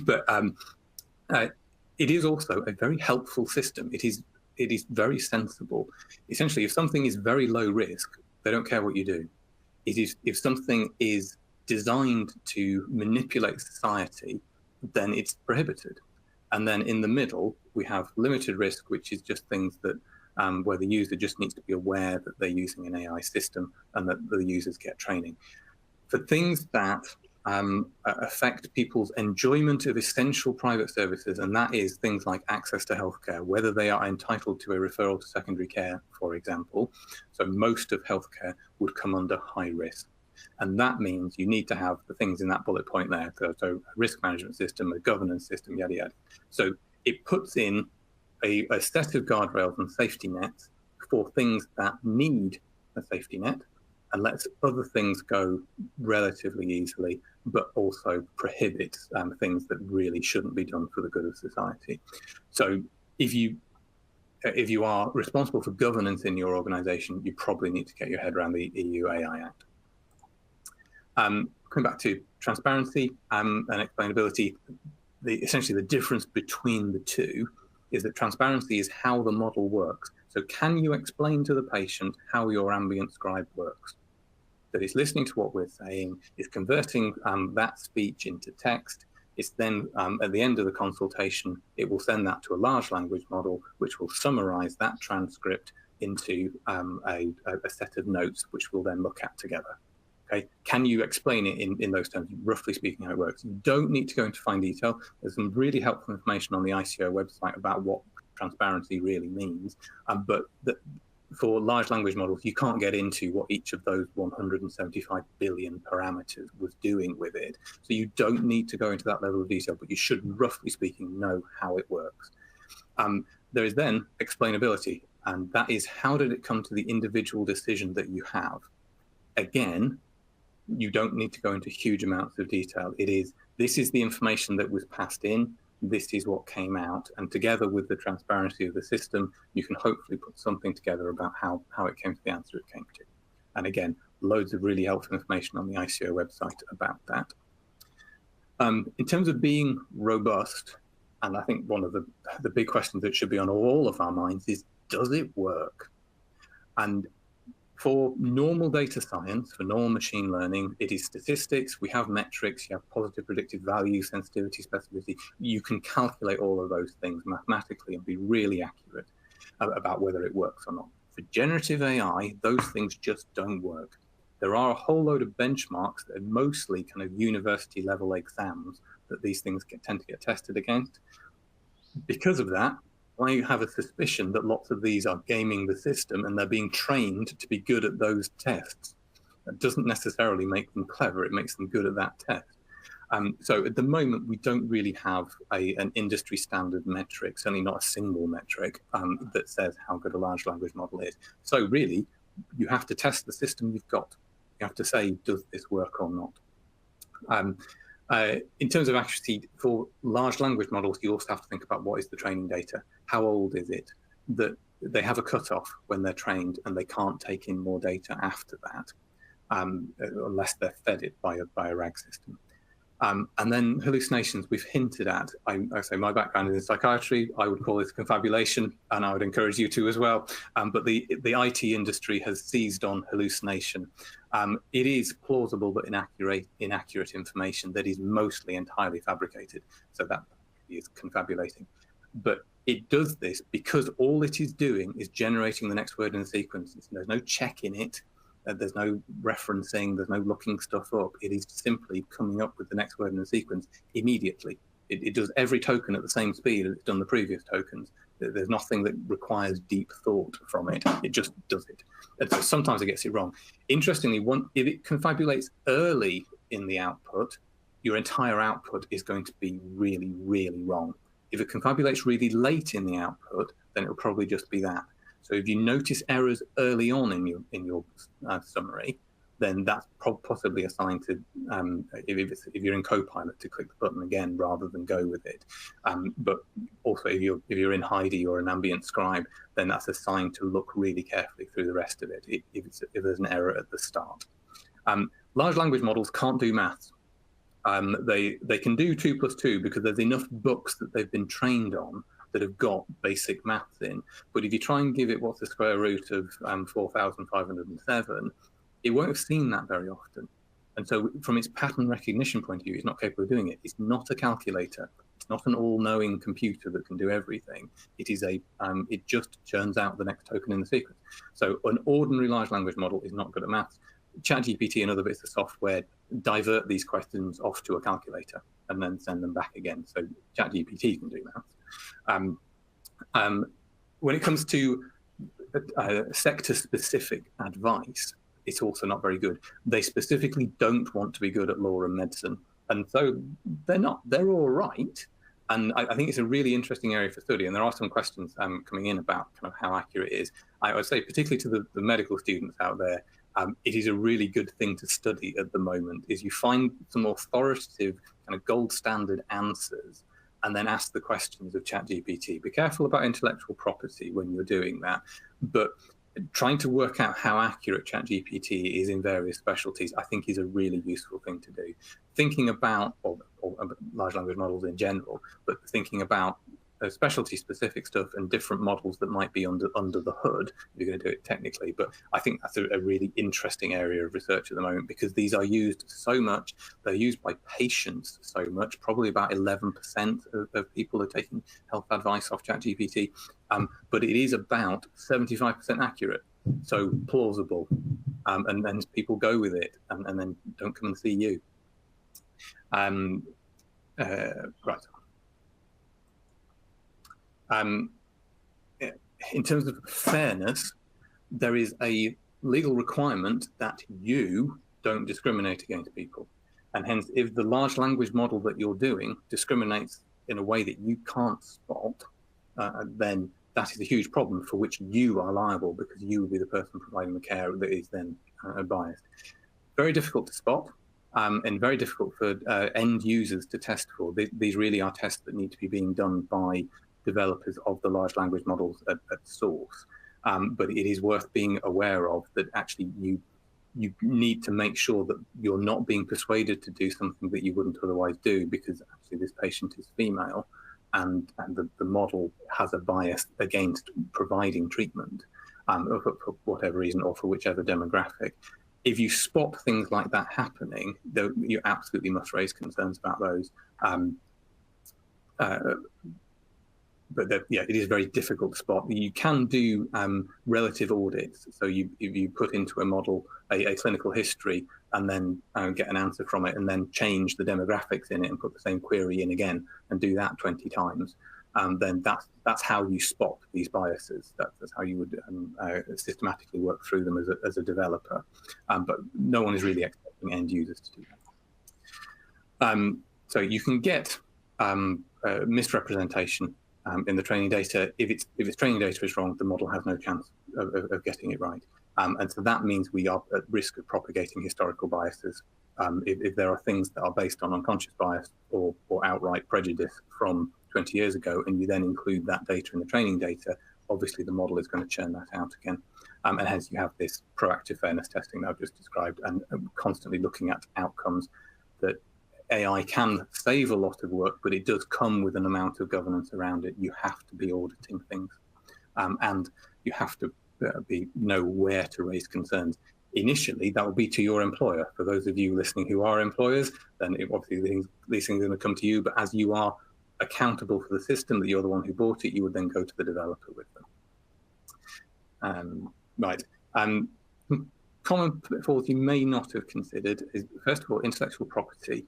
But it is also a very helpful system. It is very sensible. Essentially, if something is very low risk, they don't care what you do. It is, if something is designed to manipulate society, then it's prohibited. And then in the middle, we have limited risk, which is just things that where the user just needs to be aware that they're using an AI system and that the users get training. For things that affect people's enjoyment of essential private services, and that is things like access to healthcare, whether they are entitled to a referral to secondary care, for example. So most of healthcare would come under high risk. And that means you need to have the things in that bullet point there. So a risk management system, a governance system, yada, yada. So it puts in a set of guardrails and safety nets for things that need a safety net, and lets other things go relatively easily, but also prohibits things that really shouldn't be done for the good of society. So if you are responsible for governance in your organization, you probably need to get your head around the EU AI Act. Coming back to transparency and explainability, essentially the difference between the two is that transparency is how the model works. So can you explain to the patient how your ambient scribe works? That it's listening to what we're saying, it's converting that speech into text. It's then, at the end of the consultation, it will send that to a large language model, which will summarize that transcript into a set of notes, which we'll then look at together. Okay, can you explain it in those terms, roughly speaking, how it works? You don't need to go into fine detail. There's some really helpful information on the ICO website about what transparency really means. But for large language models, you can't get into what each of those 175 billion parameters was doing with it. So you don't need to go into that level of detail, but you should, roughly speaking, know how it works. There is then explainability, and that is how did it come to the individual decision that you have? Again, you don't need to go into huge amounts of detail. This is the information that was passed in, this is what came out, and together with the transparency of the system, you can hopefully put something together about how it came to the answer it came to. And again, loads of really helpful information on the ICO website about that. In terms of being robust, and I think one of the big questions that should be on all of our minds is, does it work? And for normal data science, for normal machine learning, it is statistics. We have metrics. You have positive predictive value, sensitivity, specificity. You can calculate all of those things mathematically and be really accurate about whether it works or not. For generative AI, those things just don't work. There are a whole load of benchmarks that are mostly kind of university level exams that these things tend to get tested against. Because of that, I have a suspicion that lots of these are gaming the system and they're being trained to be good at those tests. That doesn't necessarily make them clever, it makes them good at that test. So at the moment, we don't really have an industry standard metric, certainly not a single metric that says how good a large language model is. So really, you have to test the system you've got. You have to say, does this work or not? In terms of accuracy, for large language models, you also have to think about what is the training data. How old is it? That they have a cutoff when they're trained and they can't take in more data after that, unless they're fed it by a RAG system. And then hallucinations we've hinted at. I say my background is in psychiatry. I would call this confabulation, and I would encourage you to as well. But the IT industry has seized on hallucination. It is plausible that inaccurate information that is mostly entirely fabricated. So that is confabulating. But it does this because all it is doing is generating the next word in the sequence. There's no check in it. There's no referencing, there's no looking stuff up. It is simply coming up with the next word in the sequence immediately. It does every token at the same speed as it's done the previous tokens. There's nothing that requires deep thought from it. It just does it. And so sometimes it gets it wrong. Interestingly, if it confabulates early in the output, your entire output is going to be really, really wrong. If it confabulates really late in the output, then it'll probably just be that. So if you notice errors early on in your summary, then that's possibly a sign to, if you're in Copilot, to click the button again rather than go with it. But also, if you're in Heidi or an ambient scribe, then that's a sign to look really carefully through the rest of it if there's an error at the start. Large language models can't do maths. They can do 2 + 2 because there's enough books that they've been trained on that have got basic maths in. But if you try and give it what's the square root of 4,507, it won't have seen that very often. And so from its pattern recognition point of view, it's not capable of doing it. It's not a calculator. It's not an all-knowing computer that can do everything. It is it just churns out the next token in the sequence. So an ordinary large language model is not good at maths. ChatGPT and other bits of software divert these questions off to a calculator and then send them back again. So ChatGPT can do maths. When it comes to sector-specific advice, it's also not very good. They specifically don't want to be good at law and medicine. And so they're not. They're all right. And I think it's a really interesting area for study. And there are some questions coming in about kind of how accurate it is. I would say, particularly to the medical students out there, it is a really good thing to study at the moment, is you find some authoritative kind of gold standard answers and then ask the questions of ChatGPT. Be careful about intellectual property when you're doing that. But trying to work out how accurate ChatGPT is in various specialties, I think, is a really useful thing to do. Thinking about, or large language models in general, but thinking about specialty-specific stuff and different models that might be under the hood, if you're going to do it technically. But I think that's a really interesting area of research at the moment, because these are used so much. They're used by patients so much. Probably about 11% of people are taking health advice off ChatGPT. But it is about 75% accurate, so plausible. And then people go with it and then don't come and see you. Right. In terms of fairness, there is a legal requirement that you don't discriminate against people. And hence, if the large language model that you're doing discriminates in a way that you can't spot, then that is a huge problem for which you are liable, because you will be the person providing the care that is then biased. Very difficult to spot. And very difficult for end users to test for. These really are tests that need to be being done by developers of the large language models at source. But it is worth being aware of that actually you need to make sure that you're not being persuaded to do something that you wouldn't otherwise do, because actually this patient is female and the model has a bias against providing treatment for whatever reason or for whichever demographic. If you spot things like that happening, you absolutely must raise concerns about those. But it is very difficult to spot. You can do relative audits. So if you put into a model a clinical history and then get an answer from it and then change the demographics in it and put the same query in again and do that 20 times, then that's how you spot these biases. That's how you would systematically work through them as a developer. But no one is really expecting end users to do that. So you can get misrepresentation in the training data. If its training data is wrong, the model has no chance of getting it right. And so that means we are at risk of propagating historical biases. If there are things that are based on unconscious bias or outright prejudice from 20 years ago, and you then include that data in the training data, obviously the model is going to churn that out again. And hence you have this proactive fairness testing that I've just described, and constantly looking at outcomes. That AI can save a lot of work, but it does come with an amount of governance around it. You have to be auditing things, and you have to know where to raise concerns. Initially, that will be to your employer. For those of you listening who are employers, then obviously these things are going to come to you. But as you are accountable for the system, that you're the one who bought it, you would then go to the developer with them. Right. Common pitfalls you may not have considered is, first of all, intellectual property.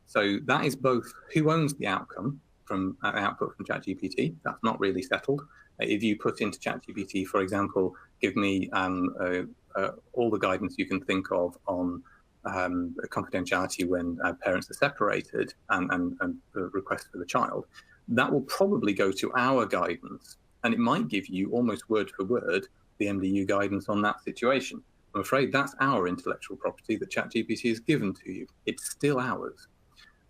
So that is both who owns the outcome from output from ChatGPT. That's not really settled. If you put into ChatGPT, for example, give me all the guidance you can think of on confidentiality when parents are separated and request for the child, that will probably go to our guidance and it might give you almost word for word the MDU guidance on that situation. I'm afraid that's our intellectual property that ChatGPT has given to you. It's still ours.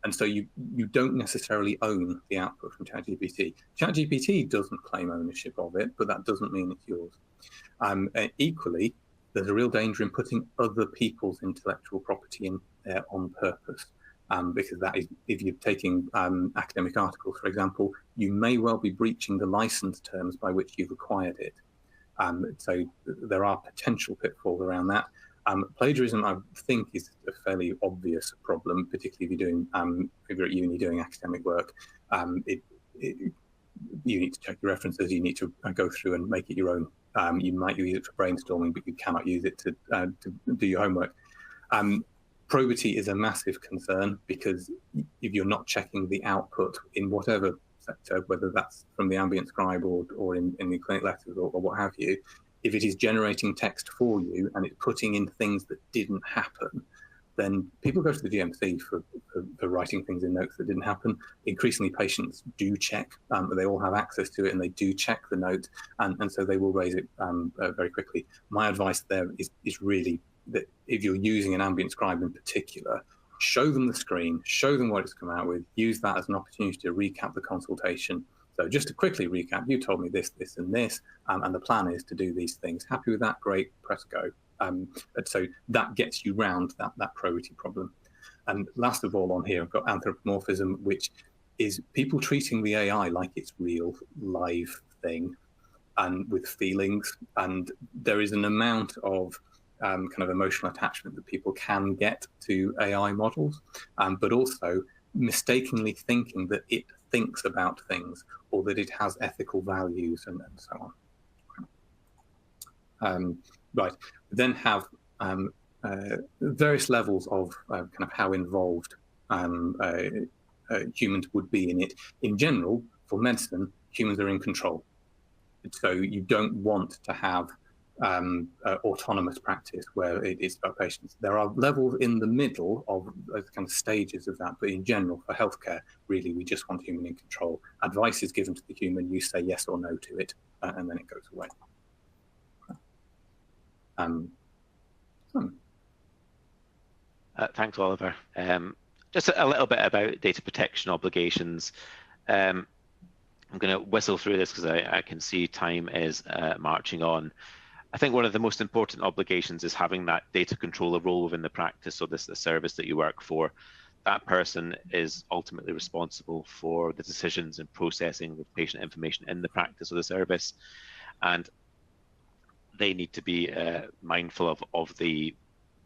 And so you don't necessarily own the output from ChatGPT. ChatGPT doesn't claim ownership of it, but that doesn't mean it's yours. Equally, there's a real danger in putting other people's intellectual property in there on purpose. Because that is, if you're taking academic articles, for example, you may well be breaching the license terms by which you've acquired it. So there are potential pitfalls around that. Plagiarism, I think, is a fairly obvious problem, particularly if you're doing, if you're at uni doing academic work. You need to check your references. You need to go through and make it your own. You might use it for brainstorming, but you cannot use it to do your homework. Probity is a massive concern, because if you're not checking the output in whatever sector, whether that's from the ambient scribe or in the clinic letters or what have you, if it is generating text for you and it's putting in things that didn't happen, then people go to the GMC for writing things in notes that didn't happen. Increasingly, patients do check, they all have access to it, and they do check the note, and so they will raise it very quickly. My advice there is really that if you're using an ambient scribe in particular, show them the screen, show them what it's come out with, use that as an opportunity to recap the consultation. So just to quickly recap, you told me this, this, and this, and the plan is to do these things. Happy with that? Great, press go. And so that gets you round that probity problem. And last of all on here, I've got anthropomorphism, which is people treating the AI like it's real, live thing, and with feelings. And there is an amount of kind of emotional attachment that people can get to AI models, but also mistakenly thinking that it thinks about things, or that it has ethical values, and so on. Right, we then have various levels of kind of how involved humans would be in it. In general, for medicine, humans are in control. So you don't want to have autonomous practice where it is about patients. There are levels in the middle of kind of stages of that, but in general, for healthcare, really, we just want human in control. Advice is given to the human, you say yes or no to it, and then it goes away. Thanks, Oliver. Just a little bit about data protection obligations. I'm going to whistle through this because I can see time is marching on. I think one of the most important obligations is having that data controller role within the practice. So this is the service that you work for. That person is ultimately responsible for the decisions and processing of patient information in the practice or the service. And they need to be mindful of the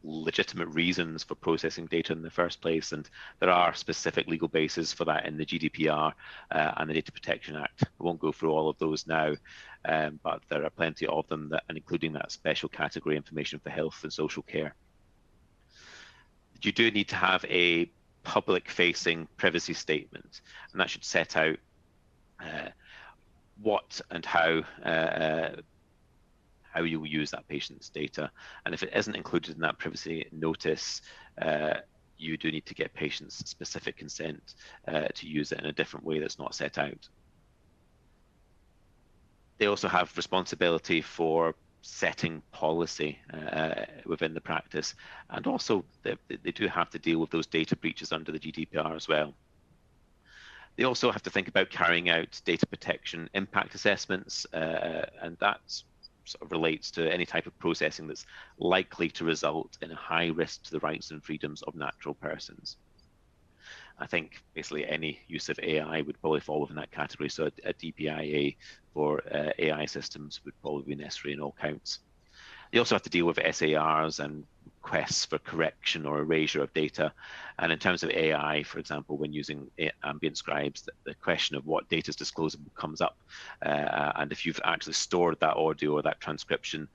legitimate reasons for processing data in the first place, and there are specific legal bases for that in the GDPR and the Data Protection Act. I won't go through all of those now, but there are plenty of them, and including that special category information for health and social care. You do need to have a public-facing privacy statement, and that should set out what and how you will use that patient's data. And if it isn't included in that privacy notice, you do need to get patients specific consent to use it in a different way that's not set out. They also have responsibility for setting policy within the practice, and also they do have to deal with those data breaches under the GDPR as well. They also have to think about carrying out data protection impact assessments, and that's sort of relates to any type of processing that's likely to result in a high risk to the rights and freedoms of natural persons. I think basically any use of AI would probably fall within that category. So a DPIA for AI systems would probably be necessary in all counts. They also have to deal with SARs and requests for correction or erasure of data. And in terms of AI, for example, when using ambient scribes, the question of what data is disclosable comes up. And if you've actually stored that audio or that transcription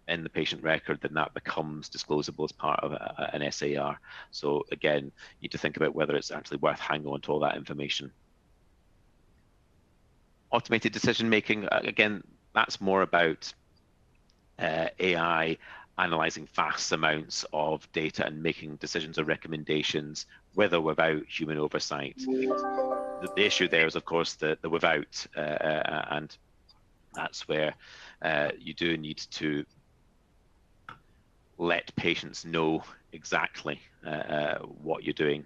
in the patient record, then that becomes disclosable as part of an SAR. So again, you need to think about whether it's actually worth hanging on to all that information. Automated decision making, again, that's more about AI analyzing vast amounts of data and making decisions or recommendations with or without human oversight. The issue there is, of course, the without, and That's where you do need to let patients know exactly what you're doing.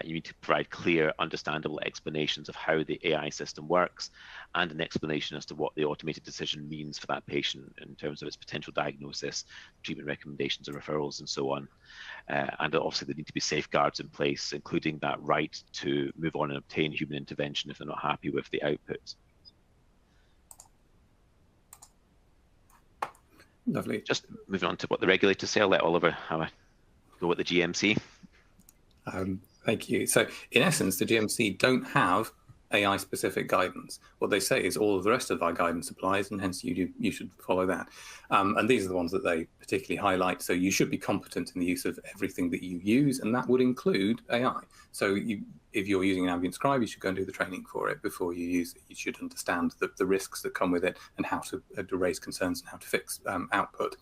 You need to provide clear, understandable explanations of how the AI system works, and an explanation as to what the automated decision means for that patient in terms of its potential diagnosis, treatment recommendations or referrals, and so on. And obviously there need to be safeguards in place, including that right to move on and obtain human intervention if they're not happy with the output. Lovely. Just moving on to what the regulators say, I'll let Oliver have a go at the GMC. Thank you. So in essence, the GMC don't have AI-specific guidance. What they say is all of the rest of our guidance applies, and hence you should follow that. And these are the ones that they particularly highlight. So you should be competent in the use of everything that you use, and that would include AI. So if you're using an ambient scribe, you should go and do the training for it before you use it. You should understand the risks that come with it and how to raise concerns and how to fix output.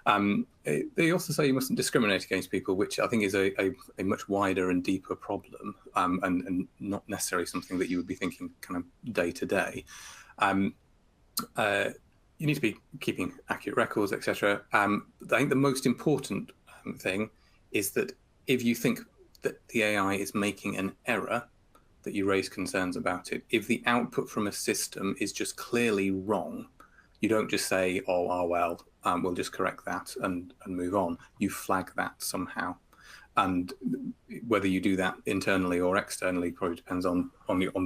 They also say you mustn't discriminate against people, which I think is a much wider and deeper problem, and not necessarily something that you would be thinking kind of day to day. You need to be keeping accurate records, etc. I think the most important thing is that if you think that the AI is making an error, that you raise concerns about it. If the output from a system is just clearly wrong, you don't just say, oh well, we'll just correct that and move on. You flag that somehow. And whether you do that internally or externally probably depends on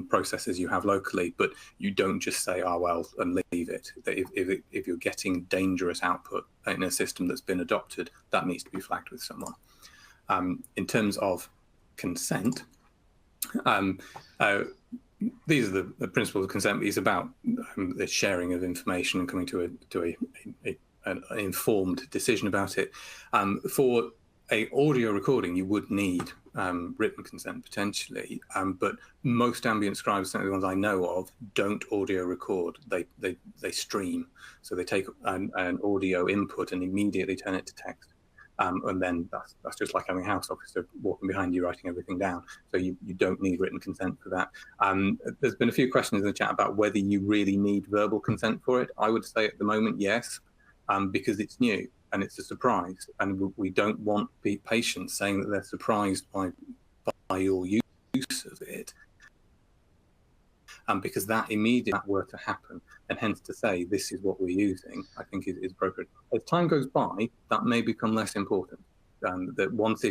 processes you have locally, but you don't just say, oh well, and leave it. If you're getting dangerous output in a system that's been adopted, that needs to be flagged with someone. In terms of consent, these are the principles of consent. It's about the sharing of information and coming to an informed decision about it. For an audio recording, you would need written consent potentially, but most ambient scribes, certainly the ones I know of, don't audio record. They stream, so they take an audio input and immediately turn it to text. And then that's just like having a house officer walking behind you writing everything down. So you don't need written consent for that. There's been a few questions in the chat about whether you really need verbal consent for it. I would say at the moment, yes, because it's new and it's a surprise. And we don't want patients saying that they're surprised by your use of it. Because that immediately were to happen, and hence to say this is what we're using, I think is appropriate. As time goes by, that may become less important. That once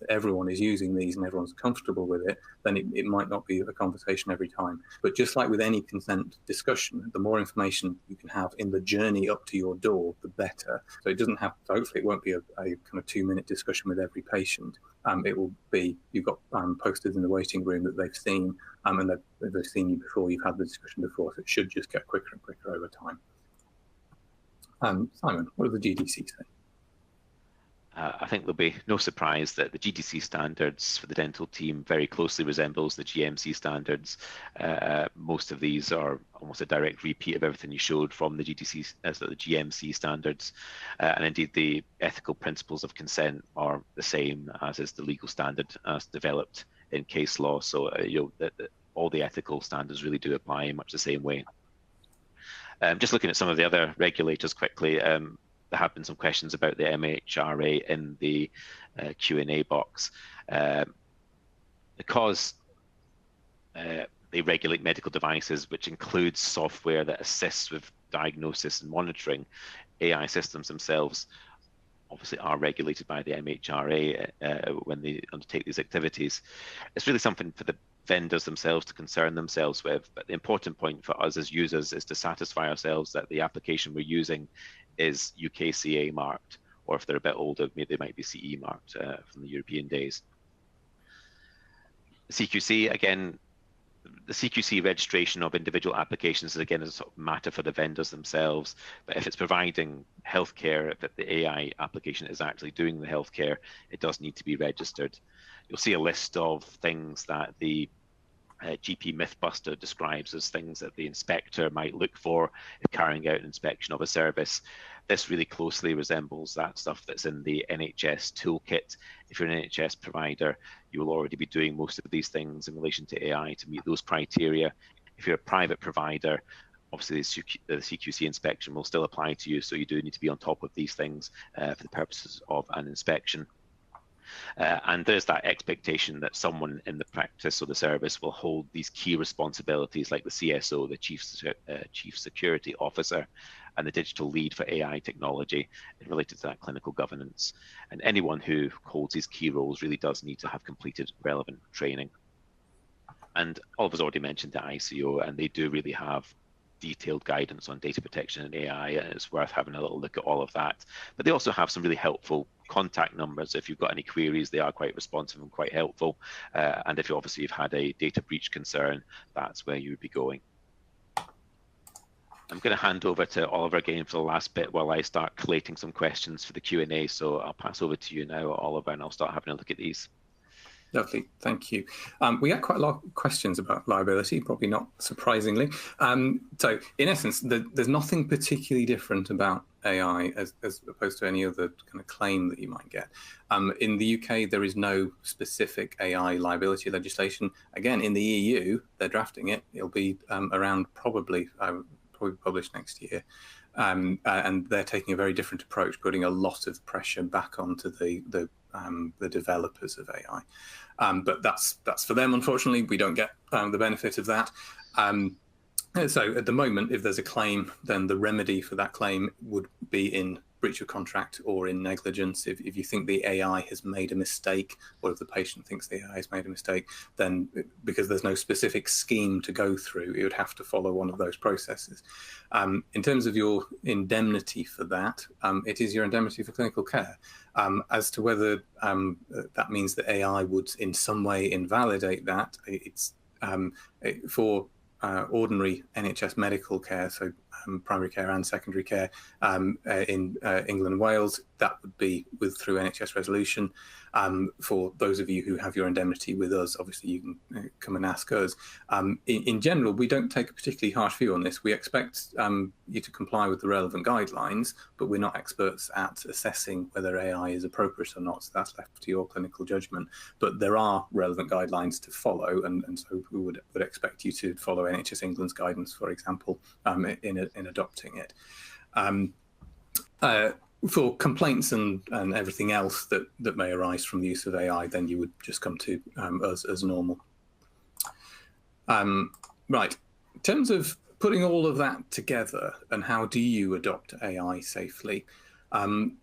everyone is using these and everyone's comfortable with it, then it might not be a conversation every time. But just like with any consent discussion, the more information you can have in the journey up to your door, the better. So it doesn't have. So hopefully, it won't be a kind of 2-minute discussion with every patient. It will be you've got posters in the waiting room that they've seen, and they've seen you before. You've had the discussion before, so it should just get quicker and quicker over time. Simon, what does the GDC say? I think there'll be no surprise that the GDC standards for the dental team very closely resembles the GMC standards. Most of these are almost a direct repeat of everything you showed from the GDC, the GMC standards, and indeed the ethical principles of consent are the same as is the legal standard as developed in case law. So all the ethical standards really do apply in much the same way. Just looking at some of the other regulators quickly. There have been some questions about the MHRA in the Q&A box. Because they regulate medical devices, which includes software that assists with diagnosis and monitoring, AI systems themselves obviously are regulated by the MHRA when they undertake these activities. It's really something for the vendors themselves to concern themselves with, but the important point for us as users is to satisfy ourselves that the application we're using is UKCA marked, or if they're a bit older, maybe they might be CE marked from the European days. CQC, again, the CQC registration of individual applications is again a sort of matter for the vendors themselves, but if it's providing healthcare, that the AI application is actually doing the healthcare, it does need to be registered. You'll see a list of things that the GP Mythbuster describes as things that the inspector might look for if carrying out an inspection of a service. This really closely resembles that stuff that's in the NHS toolkit. If you're an NHS provider, you will already be doing most of these things in relation to AI to meet those criteria. If you're a private provider, obviously the CQC inspection will still apply to you, so you do need to be on top of these things for the purposes of an inspection. And there's that expectation that someone in the practice or the service will hold these key responsibilities like the CSO, the Chief Security Officer, and the digital lead for AI technology related to that clinical governance. And anyone who holds these key roles really does need to have completed relevant training. And Oliver's already mentioned the ICO, and they do really have detailed guidance on data protection and AI, and it's worth having a little look at all of that. But they also have some really helpful contact numbers. If you've got any queries, they are quite responsive and quite helpful. And if you obviously have had a data breach concern, that's where you would be going. I'm going to hand over to Oliver again for the last bit while I start collating some questions for the Q&A. So I'll pass over to you now, Oliver, and I'll start having a look at these. Lovely, thank you. We had quite a lot of questions about liability, probably not surprisingly. So in essence, there's nothing particularly different about AI as opposed to any other kind of claim that you might get. In the UK, there is no specific AI liability legislation. Again, in the EU, they're drafting it. It'll be around probably published next year. And they're taking a very different approach, putting a lot of pressure back onto the developers of AI. But that's for them, unfortunately. We don't get the benefit of that. So at the moment, if there's a claim, then the remedy for that claim would be in breach of contract or in negligence. If you think the AI has made a mistake, or if the patient thinks the AI has made a mistake, then because there's no specific scheme to go through, it would have to follow one of those processes. In terms of your indemnity for that, it is your indemnity for clinical care. As to whether that means that AI would in some way invalidate that, it's for ordinary NHS medical care, so primary care and secondary care in England and Wales, that would be through NHS resolution. For those of you who have your indemnity with us, obviously you can come and ask us. In general, we don't take a particularly harsh view on this. We expect you to comply with the relevant guidelines, but we're not experts at assessing whether AI is appropriate or not. So that's left to your clinical judgment. But there are relevant guidelines to follow, and so we would expect you to follow NHS England's guidance, for example, in adopting it. For complaints and everything else that may arise from the use of AI, then you would just come to us as normal. Right, in terms of putting all of that together and how do you adopt AI safely,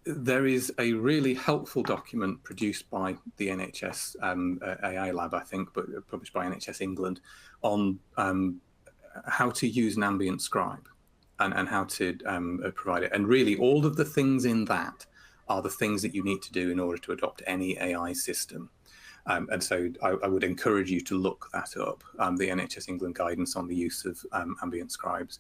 there is a really helpful document produced by the NHS AI Lab, I think, but published by NHS England on how to use an ambient scribe. And how to provide it. And really, all of the things in that are the things that you need to do in order to adopt any AI system. And so I would encourage you to look that up, the NHS England guidance on the use of ambient scribes.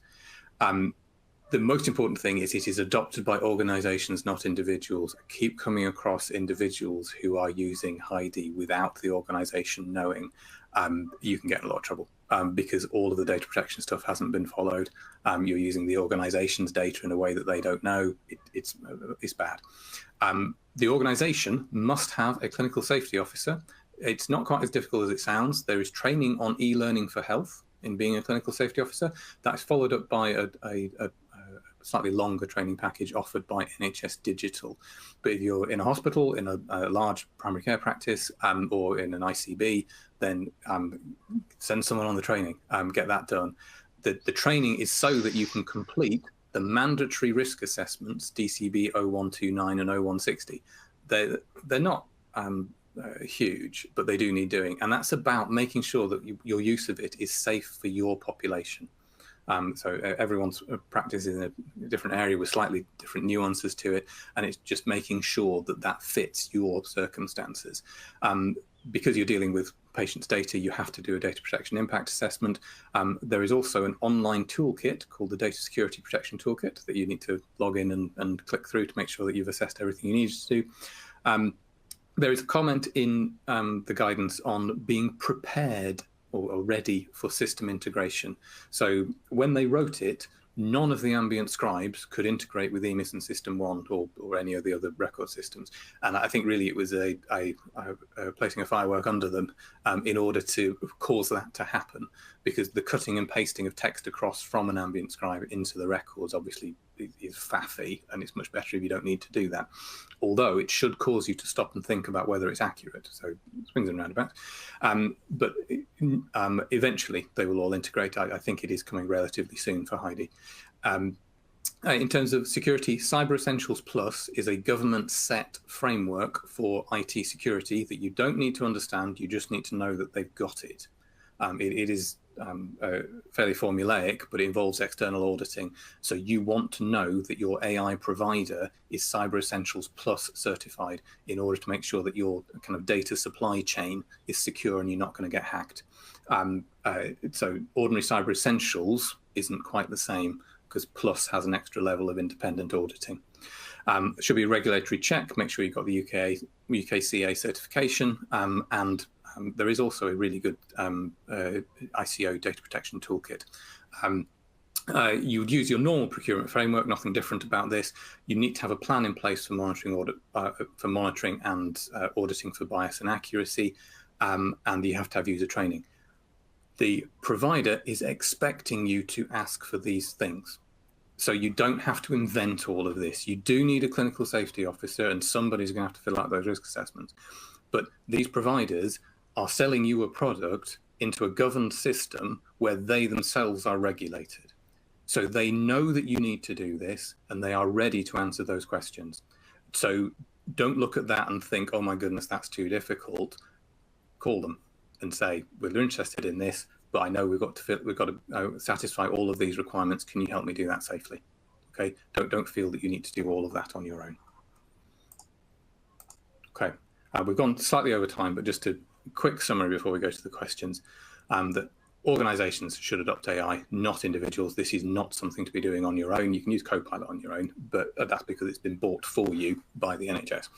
The most important thing is it is adopted by organisations, not individuals. I keep coming across individuals who are using HIDE without the organisation knowing. You can get in a lot of trouble because all of the data protection stuff hasn't been followed. You're using the organisation's data in a way that they don't know. It's bad. The organisation must have a clinical safety officer. It's not quite as difficult as it sounds. There is training on e-learning for health in being a clinical safety officer. That's followed up by a slightly longer training package offered by NHS Digital. But if you're in a hospital, in a large primary care practice, or in an ICB, then send someone on the training, get that done. The training is so that you can complete the mandatory risk assessments, DCB 0129 and 0160. They're not huge, but they do need doing. And that's about making sure that your use of it is safe for your population. So everyone's practice is in a different area with slightly different nuances to it, and it's just making sure that that fits your circumstances. Because you're dealing with patients' data, you have to do a data protection impact assessment. There is also an online toolkit called the Data Security Protection Toolkit that you need to log in and click through to make sure that you've assessed everything you need to do. There is a comment in the guidance on being prepared or ready for system integration. So when they wrote it, none of the ambient scribes could integrate with EMIS and System 1 or any of the other record systems. And I think really it was a placing a firework under them in order to cause that to happen, because the cutting and pasting of text across from an ambient scribe into the records obviously is faffy, and it's much better if you don't need to do that. Although it should cause you to stop and think about whether it's accurate. So swings and roundabouts. But eventually they will all integrate. I think it is coming relatively soon for Heidi. In terms of security, Cyber Essentials Plus is a government set framework for IT security that you don't need to understand, you just need to know that they've got it. It is fairly formulaic, but it involves external auditing. So you want to know that your AI provider is Cyber Essentials Plus certified in order to make sure that your kind of data supply chain is secure and you're not going to get hacked. So ordinary Cyber Essentials isn't quite the same, because Plus has an extra level of independent auditing. Should be a regulatory check, make sure you've got the UKCA certification, and there is also a really good ICO data protection toolkit. You would use your normal procurement framework, nothing different about this. You need to have a plan in place for monitoring and auditing for bias and accuracy, and you have to have user training. The provider is expecting you to ask for these things. So you don't have to invent all of this. You do need a clinical safety officer, and somebody's going to have to fill out those risk assessments. But these providers are selling you a product into a governed system where they themselves are regulated. So they know that you need to do this, and they are ready to answer those questions. So don't look at that and think, oh my goodness, that's too difficult. Call them and say, we're interested in this, but I know we've got to satisfy all of these requirements. Can you help me do that safely? Okay, don't feel that you need to do all of that on your own. Okay, we've gone slightly over time, but just a quick summary before we go to the questions. That organizations should adopt AI, not individuals. This is not something to be doing on your own. You can use Copilot on your own, but that's because it's been bought for you by the NHS.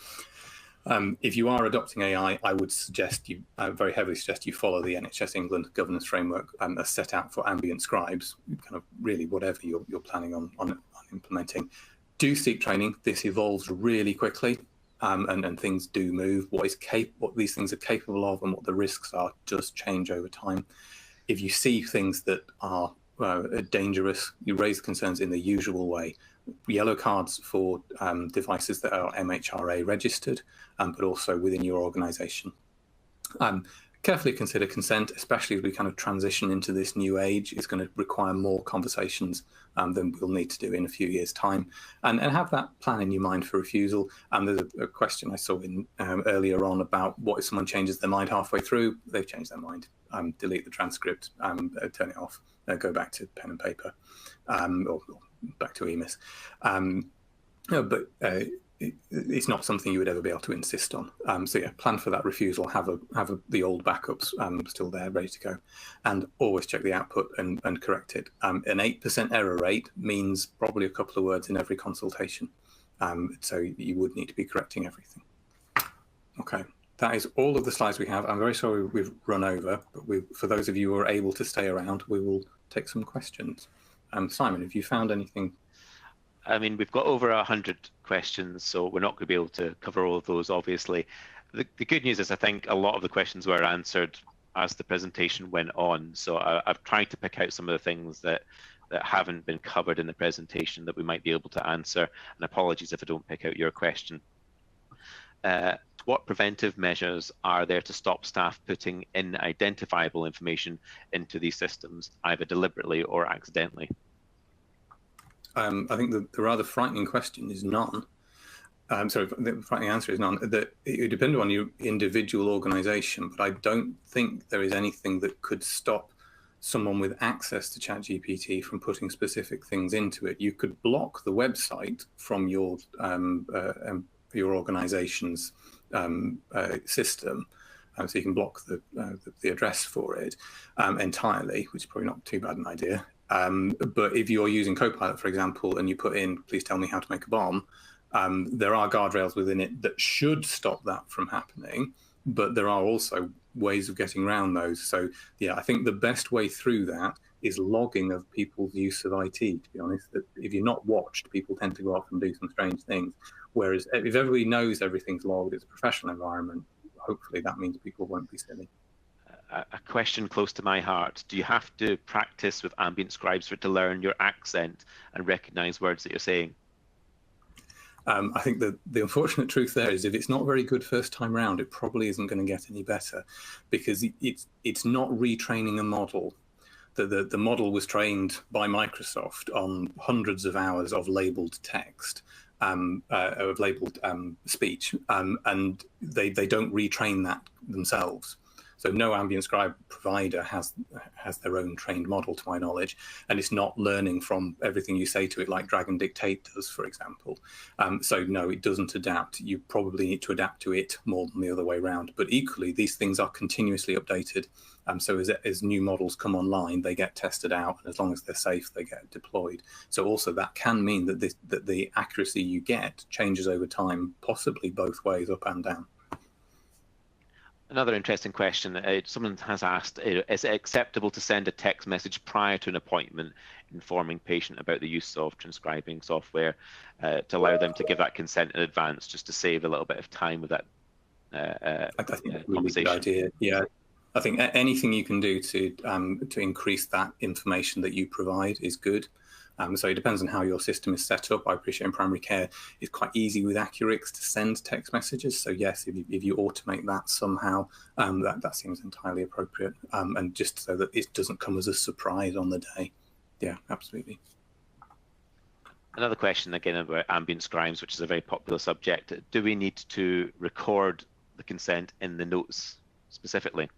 If you are adopting AI, I would suggest you, very heavily suggest you follow the NHS England governance framework as set out for ambient scribes, kind of really whatever you're planning on implementing. Do seek training. This evolves really quickly, and things do move. What these things are capable of and what the risks are does change over time. If you see things that are dangerous, you raise concerns in the usual way. Yellow cards for devices that are MHRA registered, but also within your organization. Carefully consider consent, especially as we kind of transition into this new age. It's going to require more conversations than we'll need to do in a few years' time. And have that plan in your mind for refusal. There's a question I saw in earlier on about what if someone changes their mind halfway through? They've changed their mind. Delete the transcript, turn it off, go back to pen and paper, or back to EMIS. But it's not something you would ever be able to insist on. So yeah, plan for that refusal, have the old backups still there, ready to go, and always check the output and correct it. An 8% error rate means probably a couple of words in every consultation. So you would need to be correcting everything. Okay, that is all of the slides we have. I'm very sorry we've run over, but for those of you who are able to stay around, we will take some questions. Simon, have you found anything? I mean, we've got over 100 questions, so we're not going to be able to cover all of those, obviously. The good news is I think a lot of the questions were answered as the presentation went on. So I've tried to pick out some of the things that haven't been covered in the presentation that we might be able to answer. And apologies if I don't pick out your question. What preventive measures are there to stop staff putting in identifiable information into these systems, either deliberately or accidentally? I think the rather frightening question is none. Sorry, the frightening answer is none. That it would depend on your individual organisation, but I don't think there is anything that could stop someone with access to ChatGPT from putting specific things into it. You could block the website from your organisation's system, so you can block the address for it entirely, which is probably not too bad an idea. But if you're using Copilot, for example, and you put in, please tell me how to make a bomb, there are guardrails within it that should stop that from happening. But there are also ways of getting around those. So yeah, I think the best way through that is logging of people's use of IT, to be honest. That if you're not watched, people tend to go off and do some strange things. Whereas if everybody knows everything's logged, it's a professional environment, hopefully that means people won't be silly. A question close to my heart. Do you have to practice with ambient scribes for it to learn your accent and recognize words that you're saying? I think that the unfortunate truth there is if it's not very good first time round, it probably isn't going to get any better, because it's not retraining a model. The model was trained by Microsoft on hundreds of hours of labeled text, of labeled speech, and they don't retrain that themselves. So no ambient scribe provider has their own trained model, to my knowledge, and it's not learning from everything you say to it like Dragon Dictate does, for example. So no, it doesn't adapt. You probably need to adapt to it more than the other way around. But equally, these things are continuously updated. So as new models come online, they get tested out, and as long as they're safe, they get deployed. So also that can mean that the accuracy you get changes over time, possibly both ways, up and down. Another interesting question. Someone has asked, is it acceptable to send a text message prior to an appointment informing patient about the use of transcribing software to allow them to give that consent in advance, just to save a little bit of time with that I think that's a really conversation? good idea. Yeah, I think anything you can do to increase that information that you provide is good. So it depends on how your system is set up. I appreciate in primary care, it's quite easy with Accurix to send text messages. So yes, if you automate that somehow, that seems entirely appropriate. And just so that it doesn't come as a surprise on the day. Yeah, absolutely. Another question again about ambient scribes, which is a very popular subject. Do we need to record the consent in the notes specifically?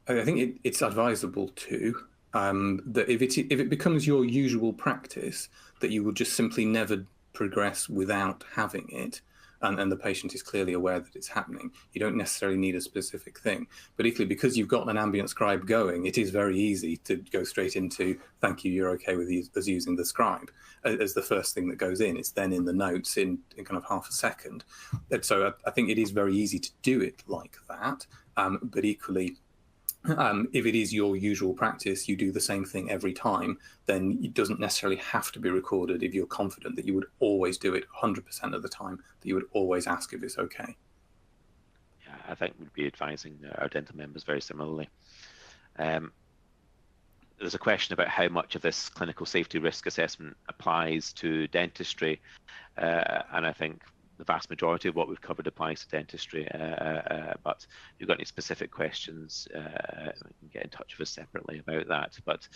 I think it's advisable to. That if it becomes your usual practice that you will just simply never progress without having it, and the patient is clearly aware that it's happening, you don't necessarily need a specific thing. But equally, because you've got an ambient scribe going, it is very easy to go straight into "thank you, you're okay with us using the scribe" as the first thing that goes in. It's then in the notes in kind of half a second. And so I think it is very easy to do it like that. But equally, if it is your usual practice, you do the same thing every time, then it doesn't necessarily have to be recorded if you're confident that you would always do it 100% of the time, that you would always ask if it's okay. Yeah, I think we'd be advising our dental members very similarly. There's a question about how much of this clinical safety risk assessment applies to dentistry, and I think the vast majority of what we've covered applies to dentistry, but if you've got any specific questions, you can get in touch with us separately about that. But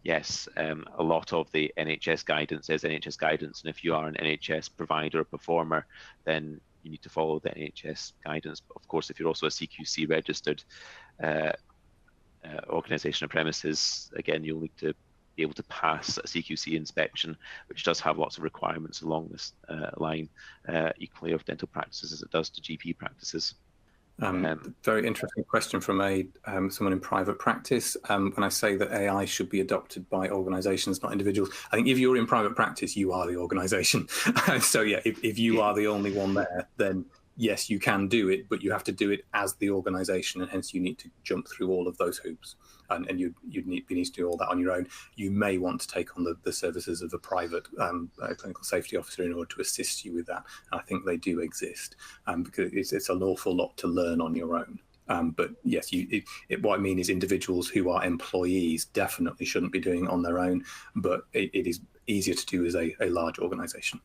yes, a lot of the NHS guidance is NHS guidance, and if you are an NHS provider or performer, then you need to follow the NHS guidance. But of course, if you're also a CQC registered organisation or premises, again, you'll need to be able to pass a CQC inspection, which does have lots of requirements along this line, equally of dental practices as it does to GP practices. Very interesting question from someone in private practice. When I say that AI should be adopted by organisations, not individuals, I think if you're in private practice, you are the organisation. So yeah, if you are the only one there, then yes, you can do it, but you have to do it as the organisation, and hence you need to jump through all of those hoops, and you'd need to do all that on your own. You may want to take on the services of a private clinical safety officer in order to assist you with that. And I think they do exist, because it's an awful lot to learn on your own. But yes, what I mean is individuals who are employees definitely shouldn't be doing it on their own, but it is easier to do as a large organisation.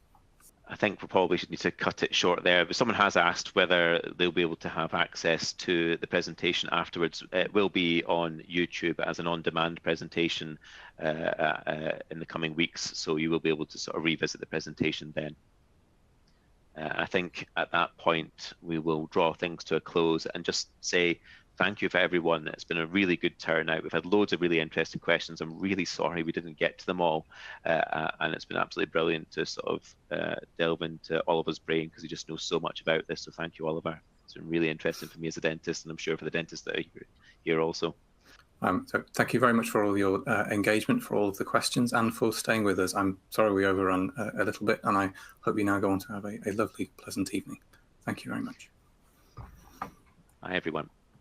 I think we probably should need to cut it short there, but someone has asked whether they'll be able to have access to the presentation afterwards. It will be on YouTube as an on-demand presentation in the coming weeks, so you will be able to sort of revisit the presentation then. I think at that point we will draw things to a close and just say thank you for everyone. It's been a really good turnout. We've had loads of really interesting questions. I'm really sorry we didn't get to them all, and it's been absolutely brilliant to sort of delve into Oliver's brain, because he just knows so much about this. So thank you, Oliver. It's been really interesting for me as a dentist, and I'm sure for the dentists that are here also. So thank you very much for all your engagement, for all of the questions, and for staying with us. I'm sorry we overrun a little bit, and I hope you now go on to have a lovely, pleasant evening. Thank you very much. Bye, everyone.